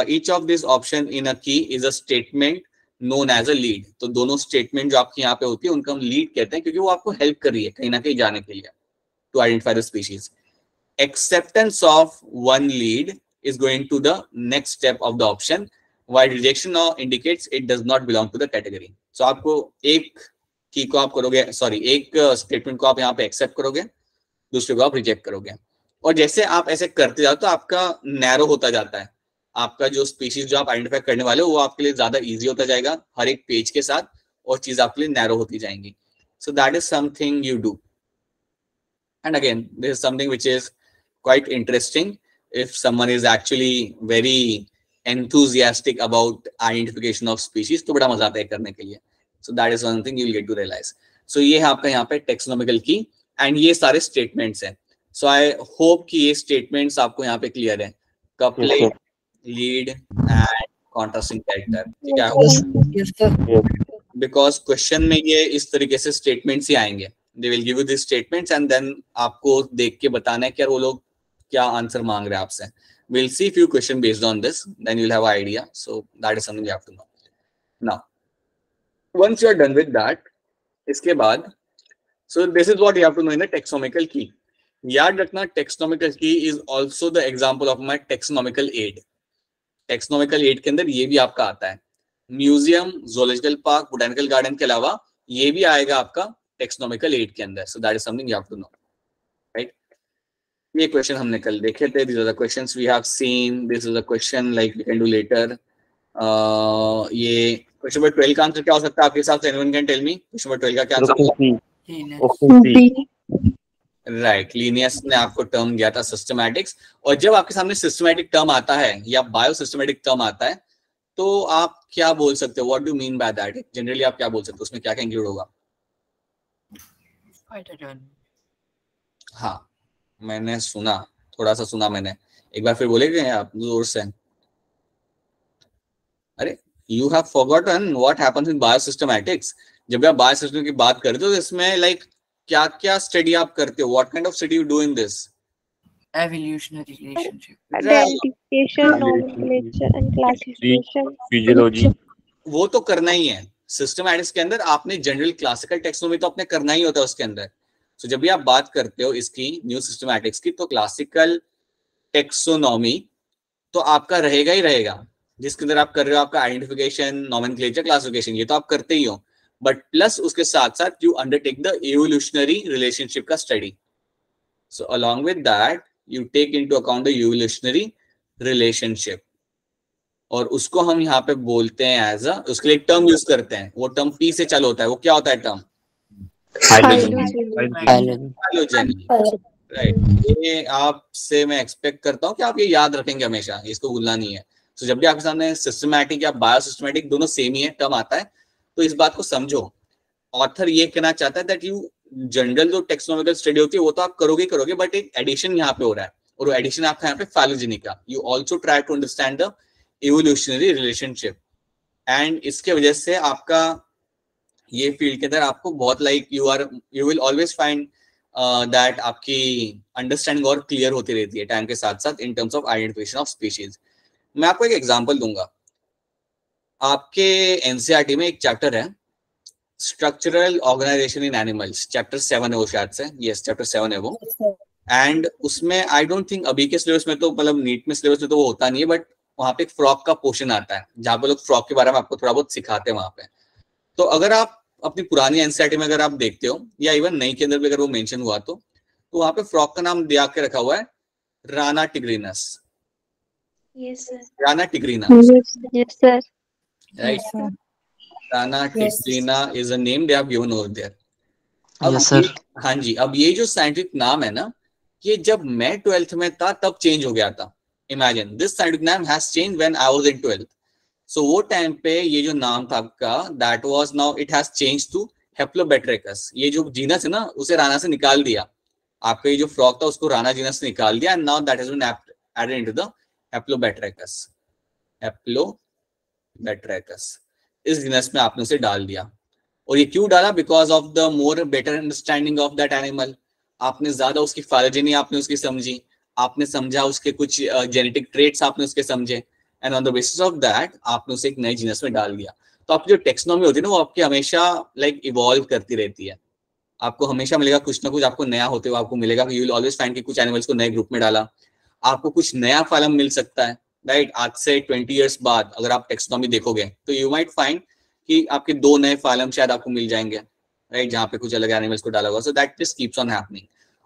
Speaker 1: each of this option in a key is a statement known as a lead। तो दोनों स्टेटमेंट जो आपकी यहाँ पे होती है उनको हम लीड कहते हैं, क्योंकि वो आपको हेल्प कर रही है कहीं ना कहीं जाने के लिए, to identify the species. Acceptance of one lead is going to the next step of the option, while rejection now indicates it does not belong to the category। So आपको एक की को आप करोगे, सॉरी एक स्टेटमेंट को आप यहाँ पे एक्सेप्ट करोगे, दूसरे को आप रिजेक्ट करोगे, और जैसे आप ऐसे करते जाओ तो आपका नैरो होता जाता है। आपका जो स्पीशीज जो आप आइडेंटिफाई करने वाले हो वो आपके लिए ज्यादा इजी होता जाएगा हर एक पेज के साथ, और चीज आपके लिए नैरो होती जाएंगी। सो that is something you do. And again this is something which is quite interesting if someone is actually very enthusiastic about identification of species, तो बड़ा मजा आता है करने के लिए। So that is one thing you'll get to realize। So ये है आपका यहाँ पे taxonomical key, and ये सारे statements हैं। So I hope कि ये statements आपको यहाँ पे clear है, couplet, lead and contrasting character। ठीक है?
Speaker 2: Yes, sir.
Speaker 1: Because question में ये इस तरीके से statements ही आएंगे। They will give you these statements and then आपको देख के बताना है कि यार वो लोग क्या आंसर मांग रहे हैं आपसे। We'll see few question based on this, then you'll have an idea। So that is something you have to know। Now, once you are done with that, इसके बाद, so this is what you have to know in the taxonomical key। याद रखना taxonomical key is also the example of my taxonomical aid। taxonomical aid के अंदर ये भी आपका आता है। Museum, zoological park, botanical garden के अलावा ये भी आएगा आपका taxonomical aid के अंदर। So that is something you have to know, right? ये क्वेश्चन हमने कल देखे थे। These are the questions we have seen। This is a question like we can do later। ये क्वेश्चन नंबर 12 का आंसर क्या हो सकता है आपके हिसाब से? Anyone can tell me question number 12 का क्या आंसर होगा? राइट, लीनियस ने आपको टर्म दिया था सिस्टमैटिक्स, और जब आपके सामने सिस्टमैटिक टर्म आता है या बायो सिस्टमैटिक टर्म आता है तो आप क्या बोल सकते हो? What do mean by that? Generally आप क्या बोल सकते हो? उसमें क्या क्या इंक्लूड होगा? हाँ मैंने सुना, थोड़ा सा सुना मैंने, एक बार फिर बोलेंगे आप जोर से। अरे you have forgotten what happens in biosystematics. जब आप बायोसिस्टम की बात करते हो तो इसमें लाइक क्या क्या स्टडी आप करते हो, what kind of study you do in this?
Speaker 5: Evolutionary relationship.
Speaker 2: Identification, nomenclature and classification.
Speaker 4: Physiology
Speaker 1: वो तो करना ही है सिस्टमैटिक्स के अंदर, आपने जनरल क्लासिकल टेक्सोनॉमी तो आपने करना ही होता है उसके अंदर। तो जब भी आप बात करते हो इसकी न्यू सिस्टमैटिक्स की, तो क्लासिकल टेक्सोनॉमी तो आपका रहेगा ही रहेगा, जिसके अंदर आप कर रहे हो आपका आइडेंटिफिकेशन, नोमेनक्लेचर, क्लासिफिकेशन, ये तो आप करते ही हो, बट प्लस उसके साथ साथ you undertake the evolutionary relationship का study. So along with that you take into account the evolutionary relationship, और उसको हम यहाँ पे बोलते हैं एज अ, उसके लिए टर्म यूज करते हैं, वो टर्म पी से चालू होता है, वो क्या होता है टर्म? हाइलोजन। राइट, ये आपसे मैं एक्सपेक्ट करता हूँ कि आप ये याद रखेंगे हमेशा, इसको भूलना नहीं है। तो जब भी आपके सामने सिस्टमैटिक या बायोसिस्टमैटिक दोनों सेम ही है टर्म आता है, तो इस बात को समझो। ऑथर ये कहना चाहता है दैट यू जनरल जो टेक्सोनॉमिकल स्टडी होती है वो तो आप करोगे, बट एक एडिशन यहाँ पे हो रहा है, और वो एडिशन आपका यहाँ पे फाइलोजेनी का। You also try to understand the evolutionary relationship, and इसके वजह से आपका ये फील्ड के अंदर आपको बहुत like you will always find that आपकी अंडरस्टैंडिंग और क्लियर होती रहती है टाइम के साथ साथ in terms of identification of species. मैं आपको एक एग्जांपल दूंगा। आपके एनसीईआरटी में एक चैप्टर है स्ट्रक्चरल ऑर्गेनाइजेशन इन एनिमल्स, चैप्टर 7 है वो शायद से, यस चैप्टर 7 है वो। एंड उसमें आई डोंट थिंक अभी के सिलेबस में तो, मतलब नीट में सिलेबस में तो वो होता नहीं है, बट वहाँ पे एक फ्रॉग का पोर्शन आता है जहाँ पे लोग फ्रॉग के बारे में आपको थोड़ा बहुत सिखाते हैं वहाँ पे। तो अगर आप अपनी पुरानी एनसीईआरटी में अगर आप देखते हो, या इवन नई के अंदर भी अगर वो मेंशन हुआ तो वहाँ पे फ्रॉग का नाम दिया के रखा हुआ है Rana tigrinus.
Speaker 3: Yes, sir.
Speaker 1: Rana tigrina,
Speaker 3: Yes, sir.
Speaker 1: Right? Rana tigrina is a name they have given over there. अब
Speaker 5: Yes, sir.
Speaker 1: हाँ जी, अब ये जो साइंटिफिक नाम है ना, ये जब मैं 12th में था तब चेंज हो गया था। Imagine this scientific name has change when I was in 12th। So वो टाइम पे ये जो नाम था आपका, that was now it has change to Hoplobatrachus. ये जो जीनस है ना उसे राना से निकाल दिया, आपका ये जो फ्रॉग था उसको राना जीनस से निकाल दिया, and now that has been added into the Hoplobatrachus. Hoplobatrachus इस जीनस में आपने उसे डाल दिया। और ये क्यों डाला? Because of the more better understanding of that animal. आपने ज्यादा उसकी फाइलोजेनी आपने उसकी समझी, आपने समझा उसके कुछ जेनेटिक ट्रेट्स आपने उसके समझे, and on the basis of that आपने उसे एक नए जीनस में डाल दिया। तो आपकी जो टेक्सोनॉमी होती है ना वो आपकी हमेशा लाइक इवॉल्व करती रहती है। आपको हमेशा मिलेगा कुछ ना कुछ आपको नया होते हुए आपको मिलेगा। यू विल ऑलवेज फाइंड कि कुछ एनिमल्स को नए ग्रुप में डाला, आपको कुछ नया फाइलम मिल सकता है, राइट? आज से 20 ईयर्स बाद अगर आप टेक्सोनॉमी देखोगे तो यू माइट फाइंड कि आपके 2 नए फाइलम शायद आपको मिल जाएंगे, राइट, जहाँ पे कुछ अलग एनिमल्स को डाला हुआ। So that just keeps on happening,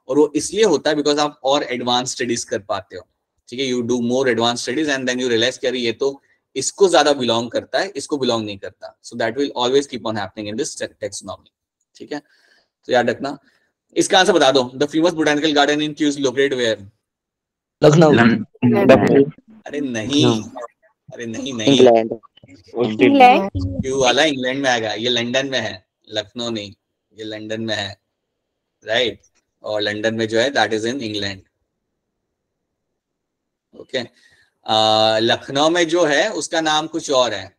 Speaker 1: और वो इसलिए होता है बिकॉज आप और एडवांस स्टडीज कर पाते हो, ठीक है? You do more advance studies and then you realise कि ये तो इसको ज्यादा बिलोंग करता है, इसको बिलोंग नहीं करता। So that will always keep on happening in this taxonomy, ठीक है? तो याद रखना। इसका आंसर बता दो। The famous botanical garden in Kew is located where?
Speaker 5: Lucknow.
Speaker 1: अरे नहीं, अरे नहीं नहीं,
Speaker 2: इंग्लैंड।
Speaker 1: क्यू वाला इंग्लैंड में आएगा, ये लंदन में है, लखनऊ नहीं, ये लंदन में है, राइट? और लंदन में जो है that is in England, okay? Lucknow में जो है उसका नाम कुछ और है,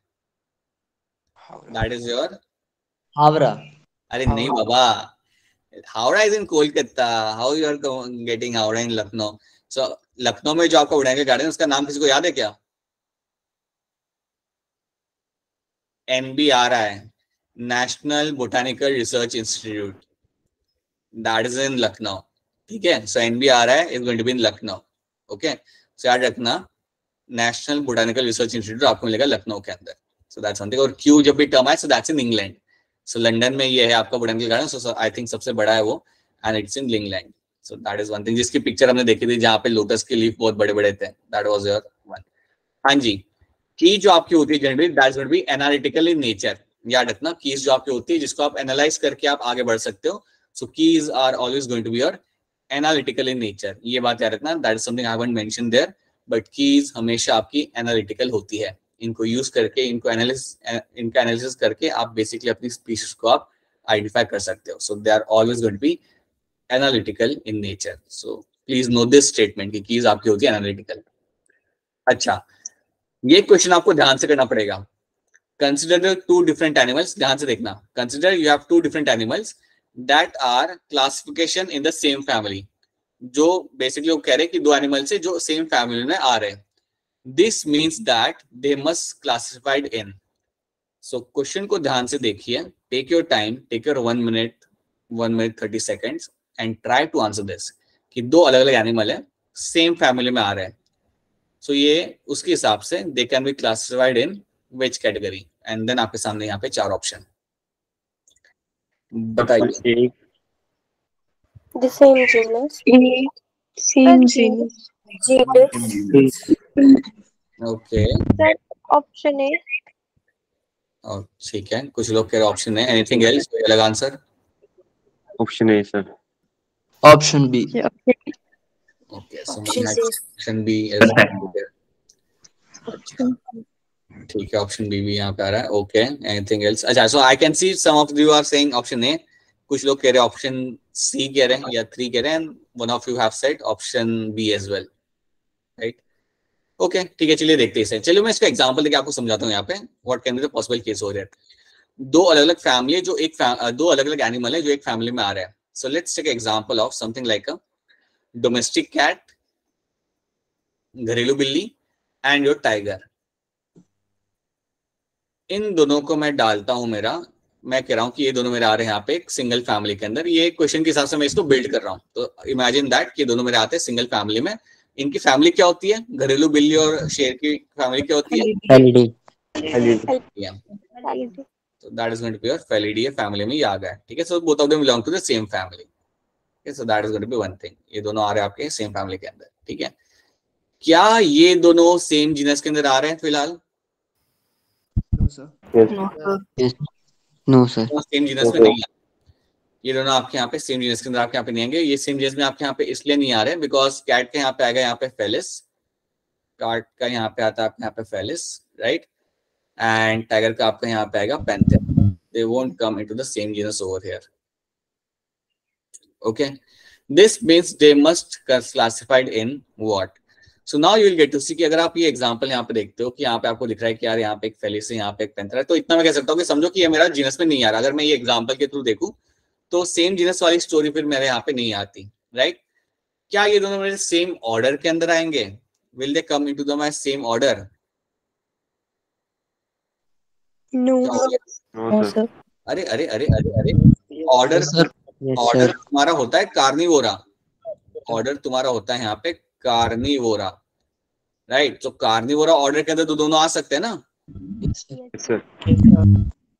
Speaker 1: दैट इज योर
Speaker 5: हावड़ा।
Speaker 1: अरे नहीं बाबा, Howrah is in Kolkata, how you are getting Howrah in Lucknow? So Lucknow में जो आपका बोटैनिकल गार्डन है उसका नाम किसी को याद है क्या? NBRI, national botanical research institute, that is in Lucknow, ठीक है? So NBRI is going to be in Lucknow, okay? So याद रखना, नेशनल बोटैनिकल रिसर्च इंस्टीट्यूट आपको मिलेगा लखनऊ के अंदर। So that's something. और क्यू जब भी टर्म आए so that's in England. So London में ये है आपका botanical garden, so I think सबसे बड़ा है वो, and it's in England. So that is one thing, जिसकी पिक्चर हमने देखी थी जहाँ पे लोटस के लीफ बहुत बड़े बड़े थे, दैट वाज योर वन। हाँ जी, की जो आपकी होती है generally that's going to be analytical in nature. याद रखना, कीज जो आपकी होती है जिसको आप एनालाइज करके आप आगे बढ़ सकते हो, so keys are always going to be your analytical in nature. ये बात याद रखना, that is something I haven't mention there, but keys हमेशा आपकी एनालिटिकल होती है। इनको यूज करके, इनका एनालिसिस करके आप बेसिकली अपनी स्पीशीज को आप आइडेंटिफाई कर सकते हो। So they are always going to be analytical in nature. So please know this statement कि कीज आपकी होती है एनालिटिकल. अच्छा, ये क्वेश्चन आपको ध्यान से करना पड़ेगा. Consider two different animals. ध्यान से देखना. Consider you have two different animals that are classification in the same family. जो बेसिकली वो कह रहे हैं कि दो एनिमल्स है जो सेम फैमिली में आ रहे हैं. This means that they must classified in. So question को ध्यान से देखिए. Take your time, take your 1 minute 30 seconds and try to answer this कि दो अलग अलग एनिमल है सेम फैमिली में आ रहे हैं. सो ये उसके हिसाब से they can be classified in which category. And then आपके सामने यहाँ पे 4 ऑप्शन. बताइए.
Speaker 3: The same genus.
Speaker 2: Same genus.
Speaker 3: Genus.
Speaker 1: Okay.
Speaker 2: Sir, option A.
Speaker 1: और ठीक है, कुछ लोग कह रहे ऑप्शन है. Anything else? कोई अलग answer?
Speaker 4: Option A sir.
Speaker 5: Option B.
Speaker 1: Okay,
Speaker 3: Option C.
Speaker 1: Option B. ठीक है, ऑप्शन बी भी यहाँ पे आ रहा है. Okay, anything else? अच्छा, so I can see some of you are saying option A. कुछ लोग कह रहे हैं ऑप्शन सी कह रहे हैं या 3 कह रहे हैं. One of you have said option B as well, right? Okay, ठीक है, चलिए देखते हैं इसे. चलिए मैं इसका एग्जांपल देके आपको समझाता हूँ यहाँ पे what can be the possible case over here. दो अलग अलग फैमिली जो दो अलग अलग एनिमल है जो एक फैमिली में आ रहे हैं. So let's take example of something like a domestic cat, घरेलू बिल्ली एंड योर टाइगर. इन दोनों को मैं डालता हूं मैं कह रहा हूं कि ये दोनों मेरे आ रहे हैं यहाँ पे एक सिंगल फैमिली के अंदर. ये क्वेश्चन के हिसाब से मैं इसको बिल्ड कर रहा हूँ. तो इमेजिन दैट कि दोनों मेरे आते हैं सिंगल फैमिली में. इनकी फैमिली क्या होती है? घरेलू बिल्ली और शेर की फैमिली क्या होती है? तो that is going to be your Felidae family में ये आ गया. ठीक है, so both of them belong to the same family. So that is going to be one thing. ये दोनों आ रहे हैं आपके सेम फैमिली के अंदर. ठीक है, क्या ये दोनों सेम जीनस के अंदर आ रहे हैं फिलहाल?
Speaker 5: No sir.
Speaker 1: सेम जीनस में नहीं है. ये दोनों आपके यहाँ पे सेम जीनस के अंदर आपके यहाँ पे नहीं आएंगे. ये सेम जीनस में आपके यहाँ पे इसलिए नहीं आ रहे बिकॉज कैट के यहाँ पे आएगा यहाँ पे फेलिस. कैट का यहाँ पे आता है आपके यहाँ पे फेलिस, राइट? एंड टाइगर का आपका यहाँ पे आएगा panther. They won't come into the same genus over here. Okay, this means they must classified in what. So now you will get to see कि अगर आप ये एग्जांपल यहाँ पे देखते हो कि यहाँ पे आपको दिख रहा है कि यार यहाँ पे एक फेलिस है, यहाँ पे एक पैंथर है, तो इतना मैं कह सकता हूँ कि समझो कि ये मेरा जीनस में नहीं आ रहा. अगर मैं ये एग्जांपल के थ्रू देखूं तो सेम जीनस वाली स्टोरी फिर मेरे यहाँ पे नहीं आती, राइट? क्या ये दोनों मेरे सेम ऑर्डर के अंदर आएंगे? Will they come into the my same order?
Speaker 2: No sir.
Speaker 1: अरे अरे अरे अरे अरे, ऑर्डर तुम्हारा होता है कार्निवोरा. ऑर्डर तुम्हारा होता है यहाँ पे कार्निवोरा, राइट? तो कार्निवोरा ऑर्डर के अंदर तो दोनों आ सकते हैं ना.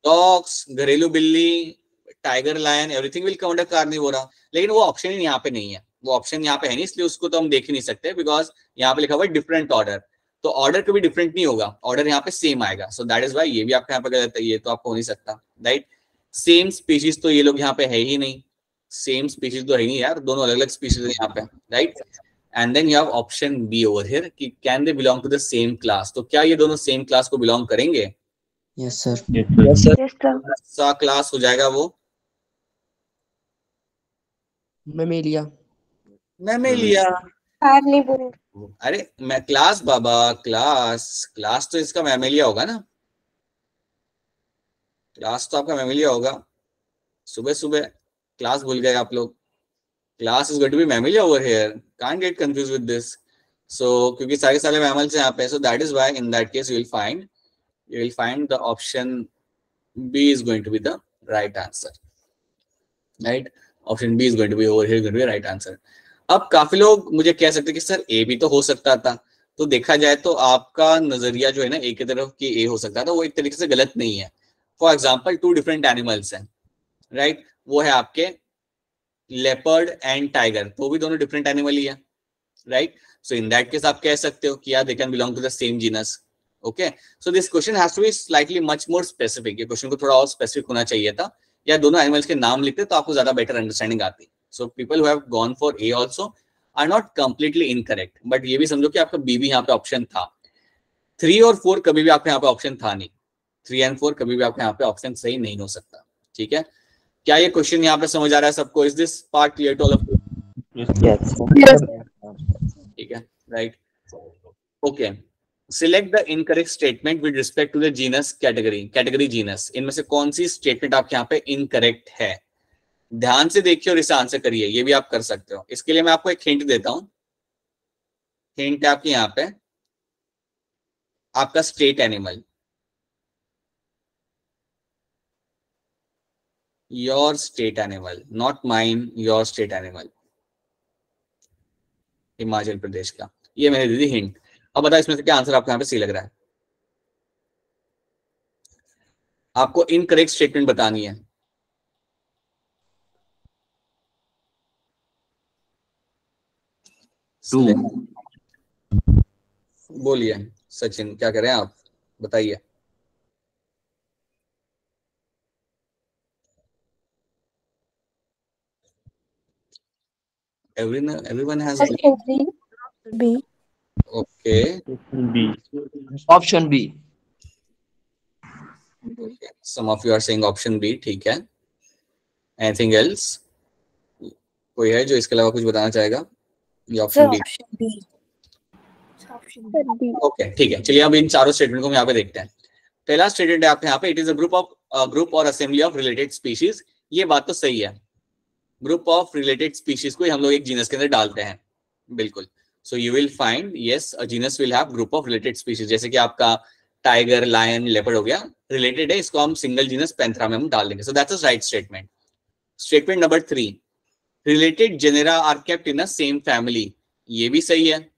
Speaker 1: डॉग्स, घरेलू बिल्ली, tiger, lion, everything will come under Carnivora. लेकिन वो ऑप्शन ही यहाँ पे नहीं है. वो ऑप्शन यहाँ पे है नहीं, इसलिए उसको तो हम देख ही नहीं सकते बिकॉज यहाँ पे लिखा हुआ है डिफरेंट ऑर्डर. तो ऑर्डर कभी डिफरेंट नहीं होगा, ऑर्डर यहाँ पे सेम आएगा. सो दैट इज व्हाई ये भी आपके यहाँ पे गलत है. ये तो आपको हो नहीं सकता, राइट? सेम स्पीशीज तो ये लोग यहाँ पे है ही नहीं. सेम स्पीशीज तो है ही नहीं यार, दोनों अलग अलग स्पीशीज है यहाँ पे, right? And then you have option B over here कि can they belong to the same class. तो क्या ये दोनों सेम क्लास को बिलोंग करेंगे?
Speaker 5: Yes sir.
Speaker 1: सा क्लास हो जाएगा वो
Speaker 5: मेमेलिया.
Speaker 3: Carnivore.
Speaker 1: अरे मैं क्लास बाबा, क्लास तो इसका मैमेलिया होगा ना. क्लास तो आपका मैमेलिया होगा. सुबह सुबह क्लास भूल गए आप लोग. Class is going to be Mammalia over here. Can't get confuse with this. So क्योंकि सारे मैमल्स यहाँ पे, so that is why in that case you will find the option B is going to be the right answer, right? Option B is going to be over here, going to be right answer. अब काफी लोग मुझे कह सकते हैं कि sir ए भी तो हो सकता था. तो देखा जाए तो आपका नजरिया जो है ना ए की तरफ कि ए हो सकता था, वो एक तरीके से गलत नहीं है. फॉर एग्जाम्पल 2 डिफरेंट एनिमल्स हैं, राइट? वो है आपके लेपर्ड एंड टाइगर. तो भी दोनों डिफरेंट एनिमल ही है, right? So in that case आप कह सकते हो कि यार they can belong to the same genus. Okay, so this question has to be slightly much more specific. ये क्वेश्चन को थोड़ा और स्पेसिफिक होना चाहिए था, या दोनों एनिमल्स के नाम लिखते तो आपको ज्यादा बेटर अंडरस्टैंडिंग आती. So people who have gone for A also are not completely incorrect. But ये भी समझो कि आपका बी भी यहाँ पे ऑप्शन था. 3 और 4 कभी भी आपके यहाँ पे ऑप्शन था नहीं. 3 एंड 4 कभी भी आपके यहाँ पे ऑप्शन सही नहीं हो सकता. ठीक है, क्या ये क्वेश्चन यहाँ पे समझ आ रहा है सबको? Is this part clear to all of you?
Speaker 4: Yes.
Speaker 1: ठीक है, right. Okay, select the incorrect statement with respect to the genus category genus. इनमें से कौन सी स्टेटमेंट आपके यहाँ पे इनकरेक्ट है? ध्यान से देखिए और इसे आंसर करिए. ये भी आप कर सकते हो. इसके लिए मैं आपको एक हिंट देता हूं. हिंट है आपके यहाँ पे आपका state animal. Your state animal, not mine, your state animal. Himachal Pradesh का. ये मैंने दे दी हिंट. अब बताओ इसमें से क्या आंसर आपको यहाँ पे सही लग रहा है? आपको इनकरेक्ट स्टेटमेंट बतानी है. बोलिए सचिन, क्या करें आप, बताइए. Everyone has.
Speaker 3: Option B.
Speaker 1: Okay.
Speaker 4: B.
Speaker 5: Option B.
Speaker 1: Okay. Some of you are saying option B. ठीक है. Anything else? कोई है जो इसके अलावा कुछ बताना चाहेगा? ये ऑप्शन बी. ओके, ठीक है. चलिए अब इन चारों स्टेटमेंट को हम यहाँ पे देखते हैं. पहला स्टेटमेंट है आपके यहाँ पे, इट इज अ ग्रुप और असेंबली ऑफ रिलेटेड स्पीशीज. ये बात तो सही है. ग्रुप ऑफ रिलेटेड स्पीशीज को हम लोग एक जीनस के अंदर डालते हैं. बिल्कुल. सो you will find yes a genus will have group of related species. जैसे कि आपका टाइगर, लायन, लेपर्ड हो गया, रिलेटेड है, इसको हम सिंगल जीनस पैंथेरा में हम डाल देंगे. So that's a right statement. Statement number 3, related genera are kept in a same family. ये भी सही है.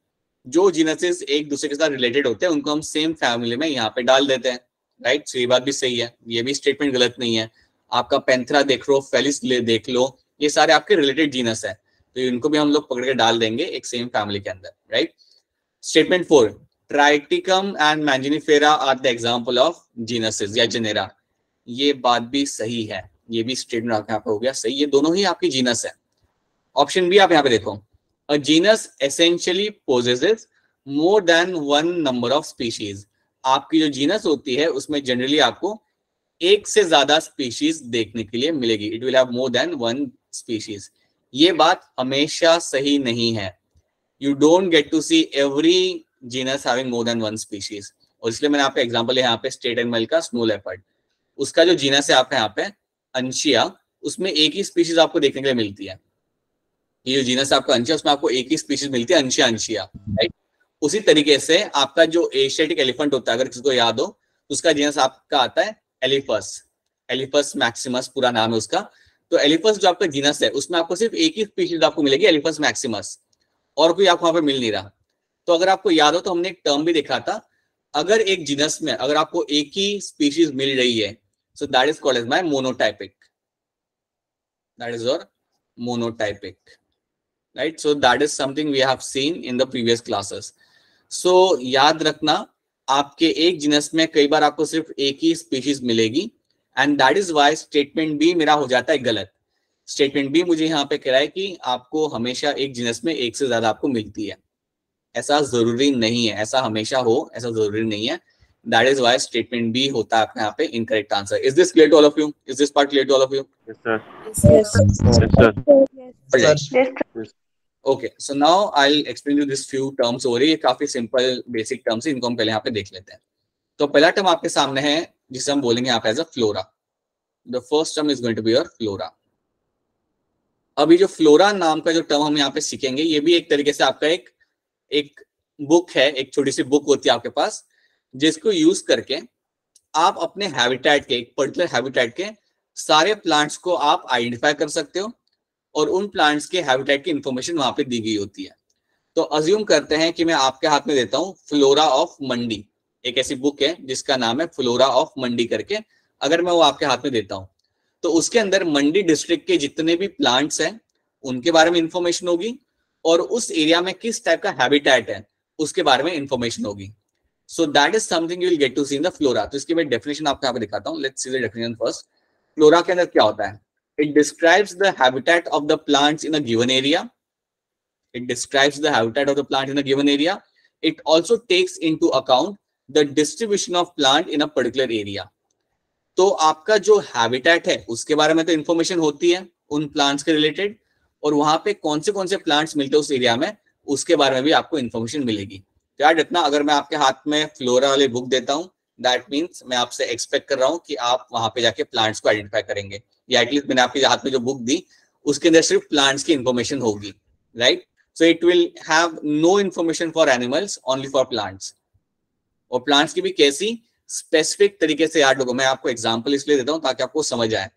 Speaker 1: जो जीनसेस एक दूसरे के साथ रिलेटेड होते हैं उनको हम सेम फैमिली में यहाँ पे डाल देते हैं. राइट. सो ये बात भी सही है. ये भी स्टेटमेंट गलत नहीं है. आपका पैंथेरा देख लो, फेलिस देख लो, ये सारे आपके रिलेटेड जीनस है, तो इनको भी हम लोग पकड़ के डाल देंगे एक सेम फैमिली के अंदर. Right. Statement 4, Triticum and Mangifera are the example of genuses या जेनेरा. ये बात भी सही है. ये भी स्टेटमेंट आपके यहाँ पे हो गया सही. ये दोनों ही आपकी जीनस है. ऑप्शन बी आप यहाँ पे देखो, अ genus essentially possesses more than one number of species. आपकी जो जीनस होती है उसमें जनरली आपको एक से ज्यादा स्पीशीज देखने के लिए मिलेगी. It will have more than one species. ये बात हमेशा सही नहीं है. You don't get to see every genus having more than one species. और इसलिए मैंने आपका एग्जांपल यहाँ पे स्टेट एनिमल का स्नो लेपर्ड, उसका जो जीनस है आपका यहाँ पे अंशिया, उसमें एक ही स्पीशीज आपको देखने के लिए मिलती है. ये जो जीनस आपका अंशिया, उसमें आपको एक ही स्पीशीज मिलती है, अंशिया. राइट. उसी तरीके से आपका जो एशियाटिक एलिफेंट होता है, अगर किसी को याद हो, उसका जीनस आपका आता है एलिफस मैक्सिमस, पूरा नाम है उसका. तो एलिफस जो आपका जीनस है उसमें आपको सिर्फ एक ही स्पीशीज आपको मिलेगी, एलिफस मैक्सिमस, और कोई आपको वहां पे मिल नहीं रहा. तो अगर आपको याद हो तो हमने एक टर्म भी देखा था, अगर एक जीनस में अगर आपको एक ही स्पीशीज मिल रही है, so that is called as my monotypic. That is your monotypic. Right. So that is something we have seen in the previous classes. So याद रखना, आपके एक जीनस में कई बार आपको सिर्फ एक ही स्पीशीज मिलेगी, and that is why statement B मेरा हो जाता है गलत. स्टेटमेंट बी मुझे यहाँ पे कह रहा है कि आपको हमेशा एक जीनस में एक से ज्यादा आपको मिलती है. ऐसा जरूरी नहीं है, ऐसा हमेशा हो ऐसा जरूरी नहीं है. That is why statement B होता है आपके यहाँ पे incorrect answer. Is this clear to all of you? Is this part clear to all of you?
Speaker 4: Yes, sir.
Speaker 3: Yes.
Speaker 4: Yes.
Speaker 1: Okay, so now I will explain you this few terms. हो रही है काफी simple basic terms, इनको हम पहले यहाँ पे देख लेते हैं. तो पहला टर्म आपके सामने है जिसे हम बोलेंगे यहाँ पे as a flora. The first term is going to be your flora. अभी जो फ्लोरा नाम का जो टर्म हम यहाँ पे सीखेंगे, ये भी एक तरीके से आपका एक बुक है, एक छोटी सी बुक होती है आपके पास, जिसको यूज करके आप अपने हैबिटेट के, एक पर्टिकुलर हैबिटेट के सारे प्लांट्स को आप आइडेंटिफाई कर सकते हो, और उन प्लांट्स के हैबिटेट की इंफॉर्मेशन वहां पे दी गई होती है. तो अज्यूम करते हैं कि मैं आपके हाथ में देता हूं फ्लोरा ऑफ मंडी. एक ऐसी बुक है जिसका नाम है फ्लोरा ऑफ मंडी करके. अगर मैं वो आपके हाथ में देता हूं तो उसके अंदर मंडी डिस्ट्रिक्ट के जितने भी प्लांट्स हैं उनके बारे में इंफॉर्मेशन होगी, और उस एरिया में किस टाइप का हैबिटेट है उसके बारे में इंफॉर्मेशन होगी. So that is something you will get to see in the flora. तो इसकी मैं डेफिनेशन आपको यहाँ पे दिखाता हूँ. Let's see the definition first. Flora के अंदर क्या होता है? It describes the habitat of the plants in a given area. It describes the habitat of the plant in a given area. It also takes into account the distribution of plant in a particular area. तो आपका जो habitat है उसके बारे में तो information होती है उन प्लांट्स के रिलेटेड, और वहां पे कौन से प्लांट्स मिलते हैं उस एरिया में, उसके बारे में भी आपको इन्फॉर्मेशन मिलेगी। याद रखना, अगर मैं आपके हाथ में फ्लोरा वाली बुक देता हूँ, दैट मीन्स मैं आपसे एक्सपेक्ट कर रहा हूँ कि आप वहां पे जाके प्लांट्स को आइडेंटिफाई करेंगे, या एटलीस्ट मैंने आपके हाथ में जो बुक दी उसके अंदर सिर्फ प्लांट्स की इन्फॉर्मेशन होगी, right. So it will have no information for animals, only for plants. और प्लांट्स की भी कैसी स्पेसिफिक तरीके से याद रखो, मैं आपको एग्जांपल इसलिए देता हूँ ताकि आपको समझ आए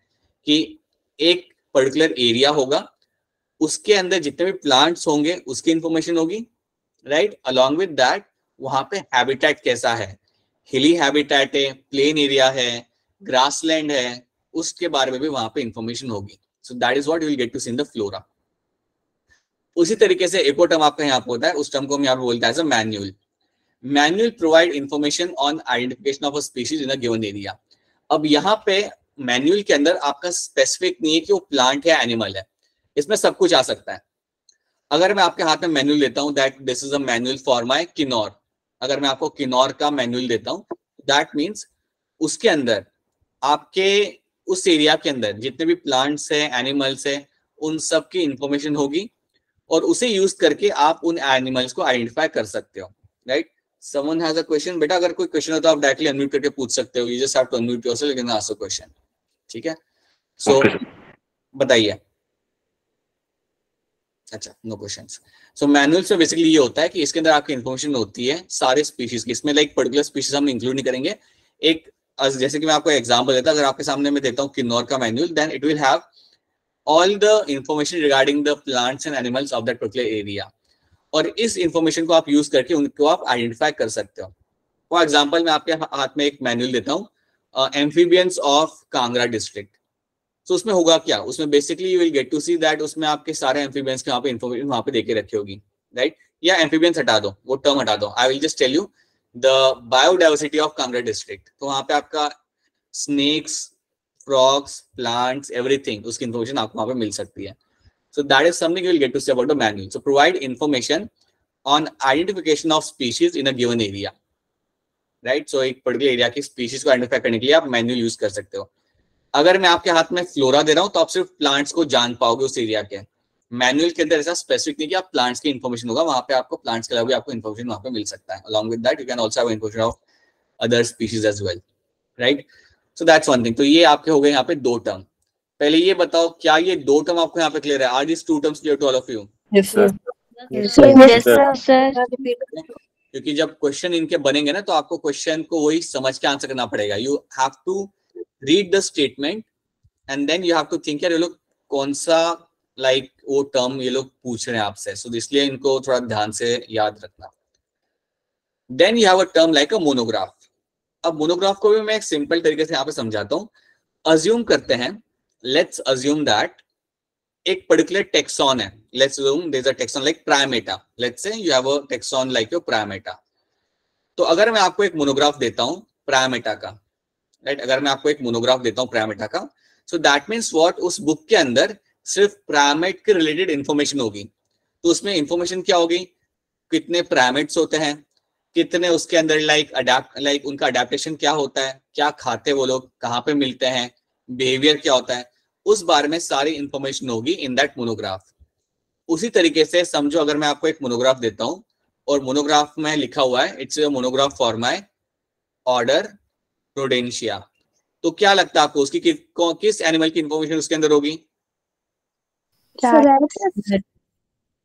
Speaker 1: कि एक पर्टिकुलर एरिया होगा, उसके अंदर जितने भी प्लांट्स होंगे उसकी इंफॉर्मेशन होगी, राइट। अलॉन्ग विद दैट वहां पे हैबिटेट कैसा है, हिली हैबिटेट है, प्लेन एरिया है, ग्रासलैंड है, उसके बारे में भी वहां पे इंफॉर्मेशन होगी। So that is what you will get to see in the flora. उसी तरीके से एक और टर्म आपका यहाँ पे होता है, उस टर्म को हम यहाँ पे बोलते हैं manual. Manual provide information on identification of a species in a given area. अब यहाँ पे मैनुअल के अंदर आपका स्पेसिफिक नहीं है कि वो प्लांट है एनिमल है, इसमें सब कुछ आ सकता है। अगर मैं आपके हाथ में मैनुअल देता हूँ, that this is a manual for my Kinnaur, अगर मैं आपको किन्नौर का मैनुअल देता हूँ, दैट मीन्स उसके अंदर आपके उस एरिया के अंदर जितने भी प्लांट्स हैं, एनिमल्स हैं, उन सब की इंफॉर्मेशन होगी, और उसे यूज करके आप उन एनिमल्स को आइडेंटिफाई कर सकते हो, right. Someone has a question? बेटा अगर कोई क्वेश्चन हो तो आप डायरेक्टली अनम्यूट करके पूछ सकते हो, you just have to unmute yourself and ask a question, ठीक है। सो बताइए। अच्छा, नो क्वेश्चंस। सो मैनुअल से बेसिकली ये होता है कि इसके अंदर आपकी इन्फॉर्मेशन होती है सारे स्पीशीज की, इसमें लाइक पर्टिकुलर स्पीशीज हम इंक्लूड नहीं करेंगे। एक जैसे कि मैं आपको एग्जांपल देता हूं, अगर आपके सामने मैं देता हूं किन्नौर का manual, then it will have all the information regarding the plants and animals of that particular area, और इस इंफॉर्मेशन को आप यूज करके उनको आप आइडेंटिफाई कर सकते हो। फॉर एग्जाम्पल मैं आपके हाथ में एक मैनुअल देता हूँ, एम्फीबियंस ऑफ कांगड़ा डिस्ट्रिक्ट। तो उसमें होगा क्या, उसमें basically you will get to see that उसमें आपके सारे एम्फीबियंस के वहां पे इंफॉर्मेशन वहां पे देके रखी होगी, राइट। या एम्फीबियंस हटा दो, वो टर्म हटा दो, I will just tell you the biodiversity of Kangra district. तो वहां पे आपका स्नेक्स, फ्रॉग्स, प्लांट्स, एवरीथिंग, उसकी इंफॉर्मेशन आपको वहां पे मिल सकती है। So that is something you will get to see about the manual. So provide information on identification of species in a given area, right? So एक पर्टिकुलर एरिया की species को identify करने के लिए आप मैनुअल यूज कर सकते हो। अगर मैं आपके हाथ में फ्लोरा दे रहा हूं तो आप सिर्फ प्लांट्स को जान पाओगे उस एरिया के। मैनुअल के अंदर ऐसा स्पेसिफिक नहीं कि आप प्लांट्स की इन्फॉर्मेशन होगा, वहां पे आपको प्लांट्स के अलावा भी आपको इन्फॉर्मेशन वहां पे मिल सकता है। Along with that you can also have information of other species as well, right. So that's one thing. तो ये आपके हो गए यहाँ पे दो टर्म। पहले ये बताओ, क्या ये दो टर्म आपको यहाँ पे क्लियर है? Are this two terms clear to all of you?
Speaker 3: Yes, sir.
Speaker 2: Yes, sir.
Speaker 1: क्योंकि जब क्वेश्चन इनके बनेंगे ना, तो आपको क्वेश्चन को वही समझ के आंसर करना पड़ेगा। You have to read the statement and then you have to think यार ये लोग कौन सा लाइक वो टर्म ये लोग पूछ रहे हैं आपसे, सो इसलिए इनको थोड़ा ध्यान से याद रखना। Then you have a term like a monograph. अब मोनोग्राफ को भी मैं एक सिंपल तरीके से यहाँ पे समझाता हूँ। अज्यूम करते हैं, लेट्स अज्यूम दैट एक पर्टिकुलर टेक्सॉन है, let's assume there is a taxon like primata, let's say you have a taxon like your primata. तो अगर मैं आपको एक मोनोग्राफ देता हूं प्राइमेटा का, राइट, अगर मैं आपको एक मोनोग्राफ देता हूं प्राइमेटा का, सो दैट मीन्स व्हाट, उस बुक के अंदर सिर्फ प्राइमेट के रिलेटेड इंफॉर्मेशन होगी। तो उसमें इंफॉर्मेशन क्या होगी, कितने प्राइमेट्स होते हैं, कितने उसके अंदर लाइक उनका अडेप्टेशन क्या होता है, क्या खाते वो लोग, कहाँ पे मिलते हैं, बिहेवियर क्या होता है, उस बारे में सारी इंफॉर्मेशन होगी इन दैट मोनोग्राफ। उसी तरीके से समझो, अगर मैं आपको एक मोनोग्राफ देता हूं और मोनोग्राफ में लिखा हुआ है it's a monograph for my order Rodentia, तो क्या लगता है आपको उसकी किस एनिमल की इंफॉर्मेशन उसके अंदर होगी?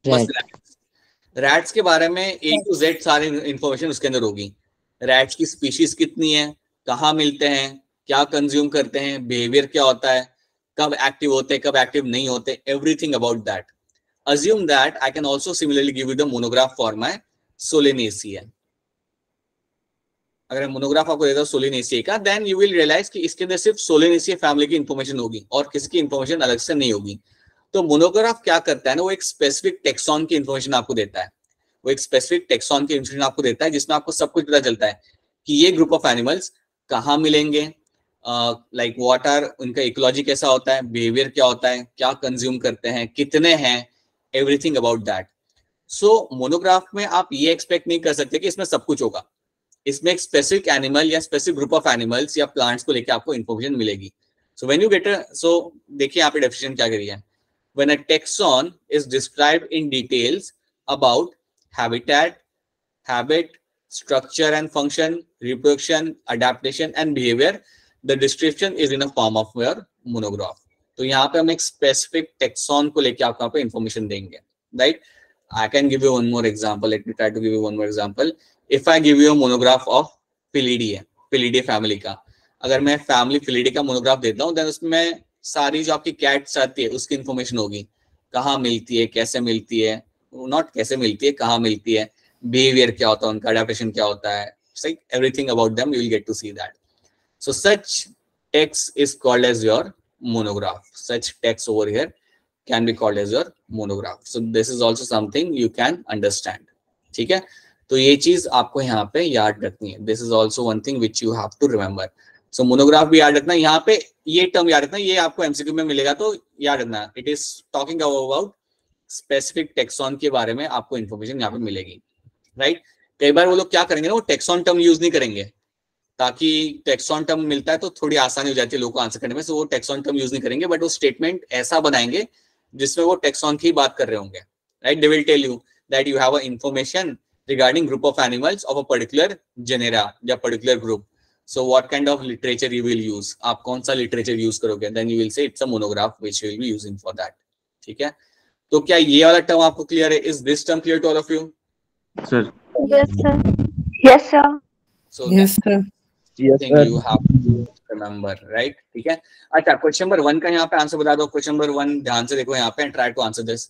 Speaker 1: बस रैट्स के बारे में A to Z सारी इंफॉर्मेशन उसके अंदर होगी। रैट्स की स्पीशीज कितनी है, कहाँ मिलते हैं, क्या कंज्यूम करते हैं, बिहेवियर क्या होता है, कब एक्टिव होते हैं, कब एक्टिव नहीं होते, everything about that. Assume that I can also similarly give you the monograph for my Solanaceae. अगर मोनोग्राफ आपको देता हूं सोलिनेसिए का, देन यू विल रियलाइज कि इसके अंदर सिर्फ सोलिनेसिए फैमिली की इंफॉर्मेशन होगी और किसी की इंफॉर्मेशन अलग से नहीं होगी। तो मोनोग्राफ क्या करता है ना, वो एक स्पेसिफिक टेक्सॉन की इंफॉर्मेशन आपको देता है। वो एक स्पेसिफिक टेक्सॉन की इंफॉर्मेशन आपको देता है जिसमें आपको सब कुछ पता चलता है कि ये ग्रुप ऑफ एनिमल्स कहाँ मिलेंगे, लाइक व्हाट आर उनका इकोलॉजी कैसा होता है, बिहेवियर क्या होता है, क्या कंज्यूम करते हैं, कितने हैं, everything about that. So monograph में आप ये एक्सपेक्ट नहीं कर सकते कि इसमें सब कुछ होगा। इसमें एक स्पेसिफिक एनिमल या स्पेसिफिक ग्रुप ऑफ एनिमल्स या प्लांट्स को लेकर आपको इंफॉर्मेशन मिलेगी। So when you get so देखिए यहाँ पे डेफिनेशन क्या करी है, when a taxon is described in details about habitat, habit, structure and function, reproduction, adaptation and behavior, the description is in a form of your monograph. तो यहाँ पे हम एक specific taxon को लेके आपको यहाँ पे information देंगे, right? I can give you one more example. Let me try to give you one more example. If I give you a monograph of Felidae family का, अगर मैं family Felidae का monograph देता हूँ, then उसमें सारी जो आपकी कैट्स आती है उसकी इन्फॉर्मेशन होगी, कहाँ मिलती है, कैसे मिलती है, नॉट कैसे मिलती है, कहाँ मिलती है, बिहेवियर क्या होता है उनका, अडैप्टेशन क्या होता है, everything about them you will get to see that. So such text is called as your monograph. Such text over here can be called as your monograph. So this is also something you can understand. ठीक है, तो ये चीज आपको यहाँ पे याद रखनी है. This is also one thing which you have to remember. So monograph भी याद रखना, यहाँ पे ये टर्म याद रखना, ये आपको MCQ में मिलेगा तो याद रखना. It is talking about specific taxon के बारे में आपको information यहाँ पे मिलेगी, right? कई बार वो लोग क्या करेंगे ना, वो taxon टर्म यूज नहीं करेंगे, ताकि टेक्सॉन टर्म मिलता है तो थोड़ी आसानी हो जाती है लोगों को आंसर करने में. सो वो टेक्सॉन टर्म यूज नहीं करेंगे, बट वो स्टेटमेंट ऐसा बनाएंगे जिसमें वो टेक्सॉन की बात कर रहे होंगे, right? They will tell you that you have a information regarding group of animals of a particular genera या particular group. So what kind of literature you will use, आप कौन सा लिटरेचर यूज करोगे, then you will say it's a monograph which you will be using for that. ठीक है, तो क्या ये वाला टर्म आपको क्लियर है? Is this term clear to all of you?
Speaker 4: Sir.
Speaker 2: Yes, sir. Yes, sir.
Speaker 1: So
Speaker 5: Yes, sir.
Speaker 1: thing you have to remember, right? ठीक है. अच्छा, क्वेश्चन नंबर 1 का यहाँ पे आंसर बता दो. क्वेश्चन नंबर 1 ध्यान से देखो यहाँ पे, try to answer this.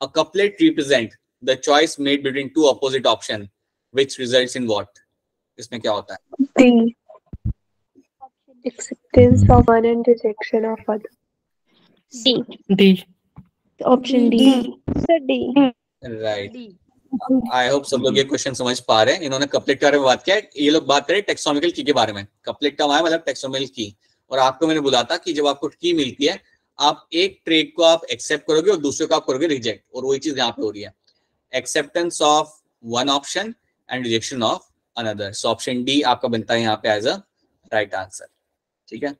Speaker 1: A couplet represent the choice made between two opposite option which results in what? इसमें क्या होता है?
Speaker 2: D. Acceptance of one and rejection of other. D.
Speaker 5: D.
Speaker 2: Option D. Sir, D.
Speaker 1: Right. I hope सब लोग ये question समझ पा रहे हैं. इन्होंने कपलेट के बारे में बात किया, ये लोग बात करें टेक्सोनॉमिकल की के बारे में. कपलेट टर्म आया मतलब टेक्सोनॉमिकल की, और आपको मैंने बोला था कि जब आपको की मिलती है, आप एक ट्रेड को आप एक्सेप्ट करोगे और दूसरे को आप करोगे रिजेक्ट, और वही चीज यहाँ पे हो रही है. Acceptance of one option and rejection of another. So option D आपका बनता है यहाँ पे एज अ राइट आंसर. ठीक है,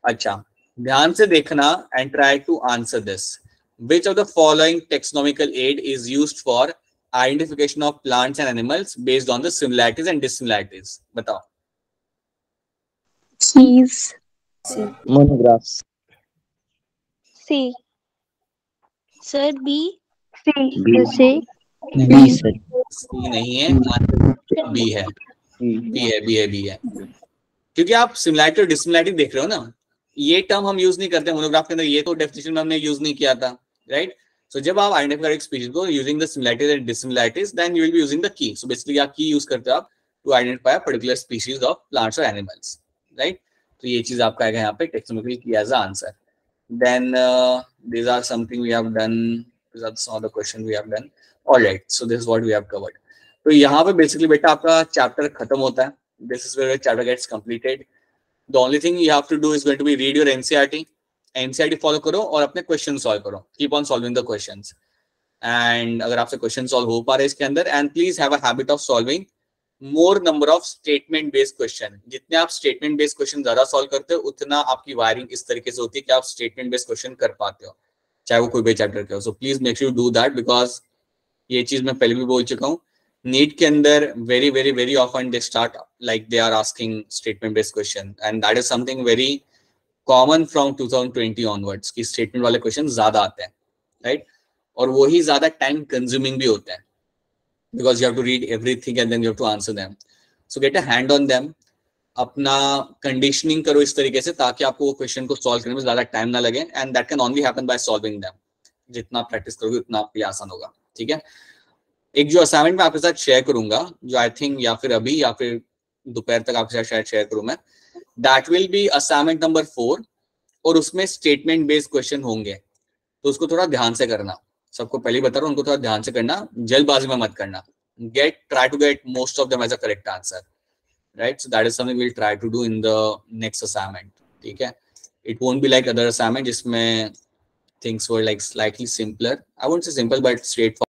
Speaker 1: अच्छा ध्यान से देखना and try to answer this. Which of the following taxonomical aid is used for identification of plants and animals based on the similarities and dissimilarities? बताओ.
Speaker 2: Keys.
Speaker 5: Monographs.
Speaker 2: C.
Speaker 6: Sir, B.
Speaker 2: C.
Speaker 4: B.
Speaker 2: C.
Speaker 5: B, sir.
Speaker 1: सी नहीं है, answer B है. B है. क्योंकि आप similarity और dissimilarity देख रहे हो ना, ये टर्म हम यूज नहीं करते मोनोग्राफ के अंदर, ये तो डेफिनेशन में हमने यूज नहीं किया था, राइट? So जब आप आइडेंटिफाई स्पीशीज को using the similarities and dissimilarities, then you will be using the key. So basically आप की यूज करते हो आप to identify particular species of plants और एनिमल्स, राइट? तो ये चीज आपका आएगा यहाँ पे taxonomical key as a answer. Then these are something we have done, these are some of the question we have done. All right, so this is what we have covered. तो यहाँ पे बेसिकली बेटा आपका chapter खत्म होता है. This is where the chapter gets completed. The only thing you have to do is going to be read your NCERT. NCERT follow करो और अपने क्वेश्चन सॉल्व करो. Keep on solving the questions. And अगर आपसे question solve हो पा रहे इसके अंदर, and please have a habit of solving more number of statement based question. जितने आप स्टेटमेंट बेस्ड क्वेश्चन ज्यादा सॉल्व करते हो, उतना आपकी वायरिंग इस तरीके से होती है कि आप स्टेटमेंट बेस्ड क्वेश्चन कर पाते हो, चाहे वो कोई भी चैप्टर के हो. So please make sure you do that, because ये चीज मैं पहले भी बोल चुका हूँ. नीट के अंदर very very very often they start like they are asking statement based question, and that is something very common from 2020 onwards की स्टेटमेंट वाले क्वेश्चन ज्यादा आते हैं, राइट? और वही ज्यादा टाइम कंज्यूमिंग भी होते हैं, because you have to read everything and then you have to answer them. So get a hand on them. अपना कंडीशनिंग करो इस तरीके से ताकि आपको वो क्वेश्चन को सॉल्व करने में ज्यादा टाइम ना लगे, and that can only happen by solving them. जितना प्रैक्टिस करोगे उतना आपके लिए आसान होगा. ठीक है, एक जो असाइनमेंट मैं आपके साथ शेयर करूंगा, जो आई थिंक या फिर अभी या फिर दोपहर तक आपके साथ शायद शेयर करूं मैं, that will be assignment number 4, और उसमें स्टेटमेंट बेस्ड क्वेश्चन होंगे. तो उसको थोड़ा ध्यान से करना. सबको पहले बता रहा हूं, उनको थोड़ा ध्यान से करना, जल्दबाजी में मत करना. try to get most of them as a correct answer, right? So that is something we'll try to do in the next assignment. ठीक है, it won't be like other assignment जिसमें things were like slightly simpler. I won't say simple, but straightforward.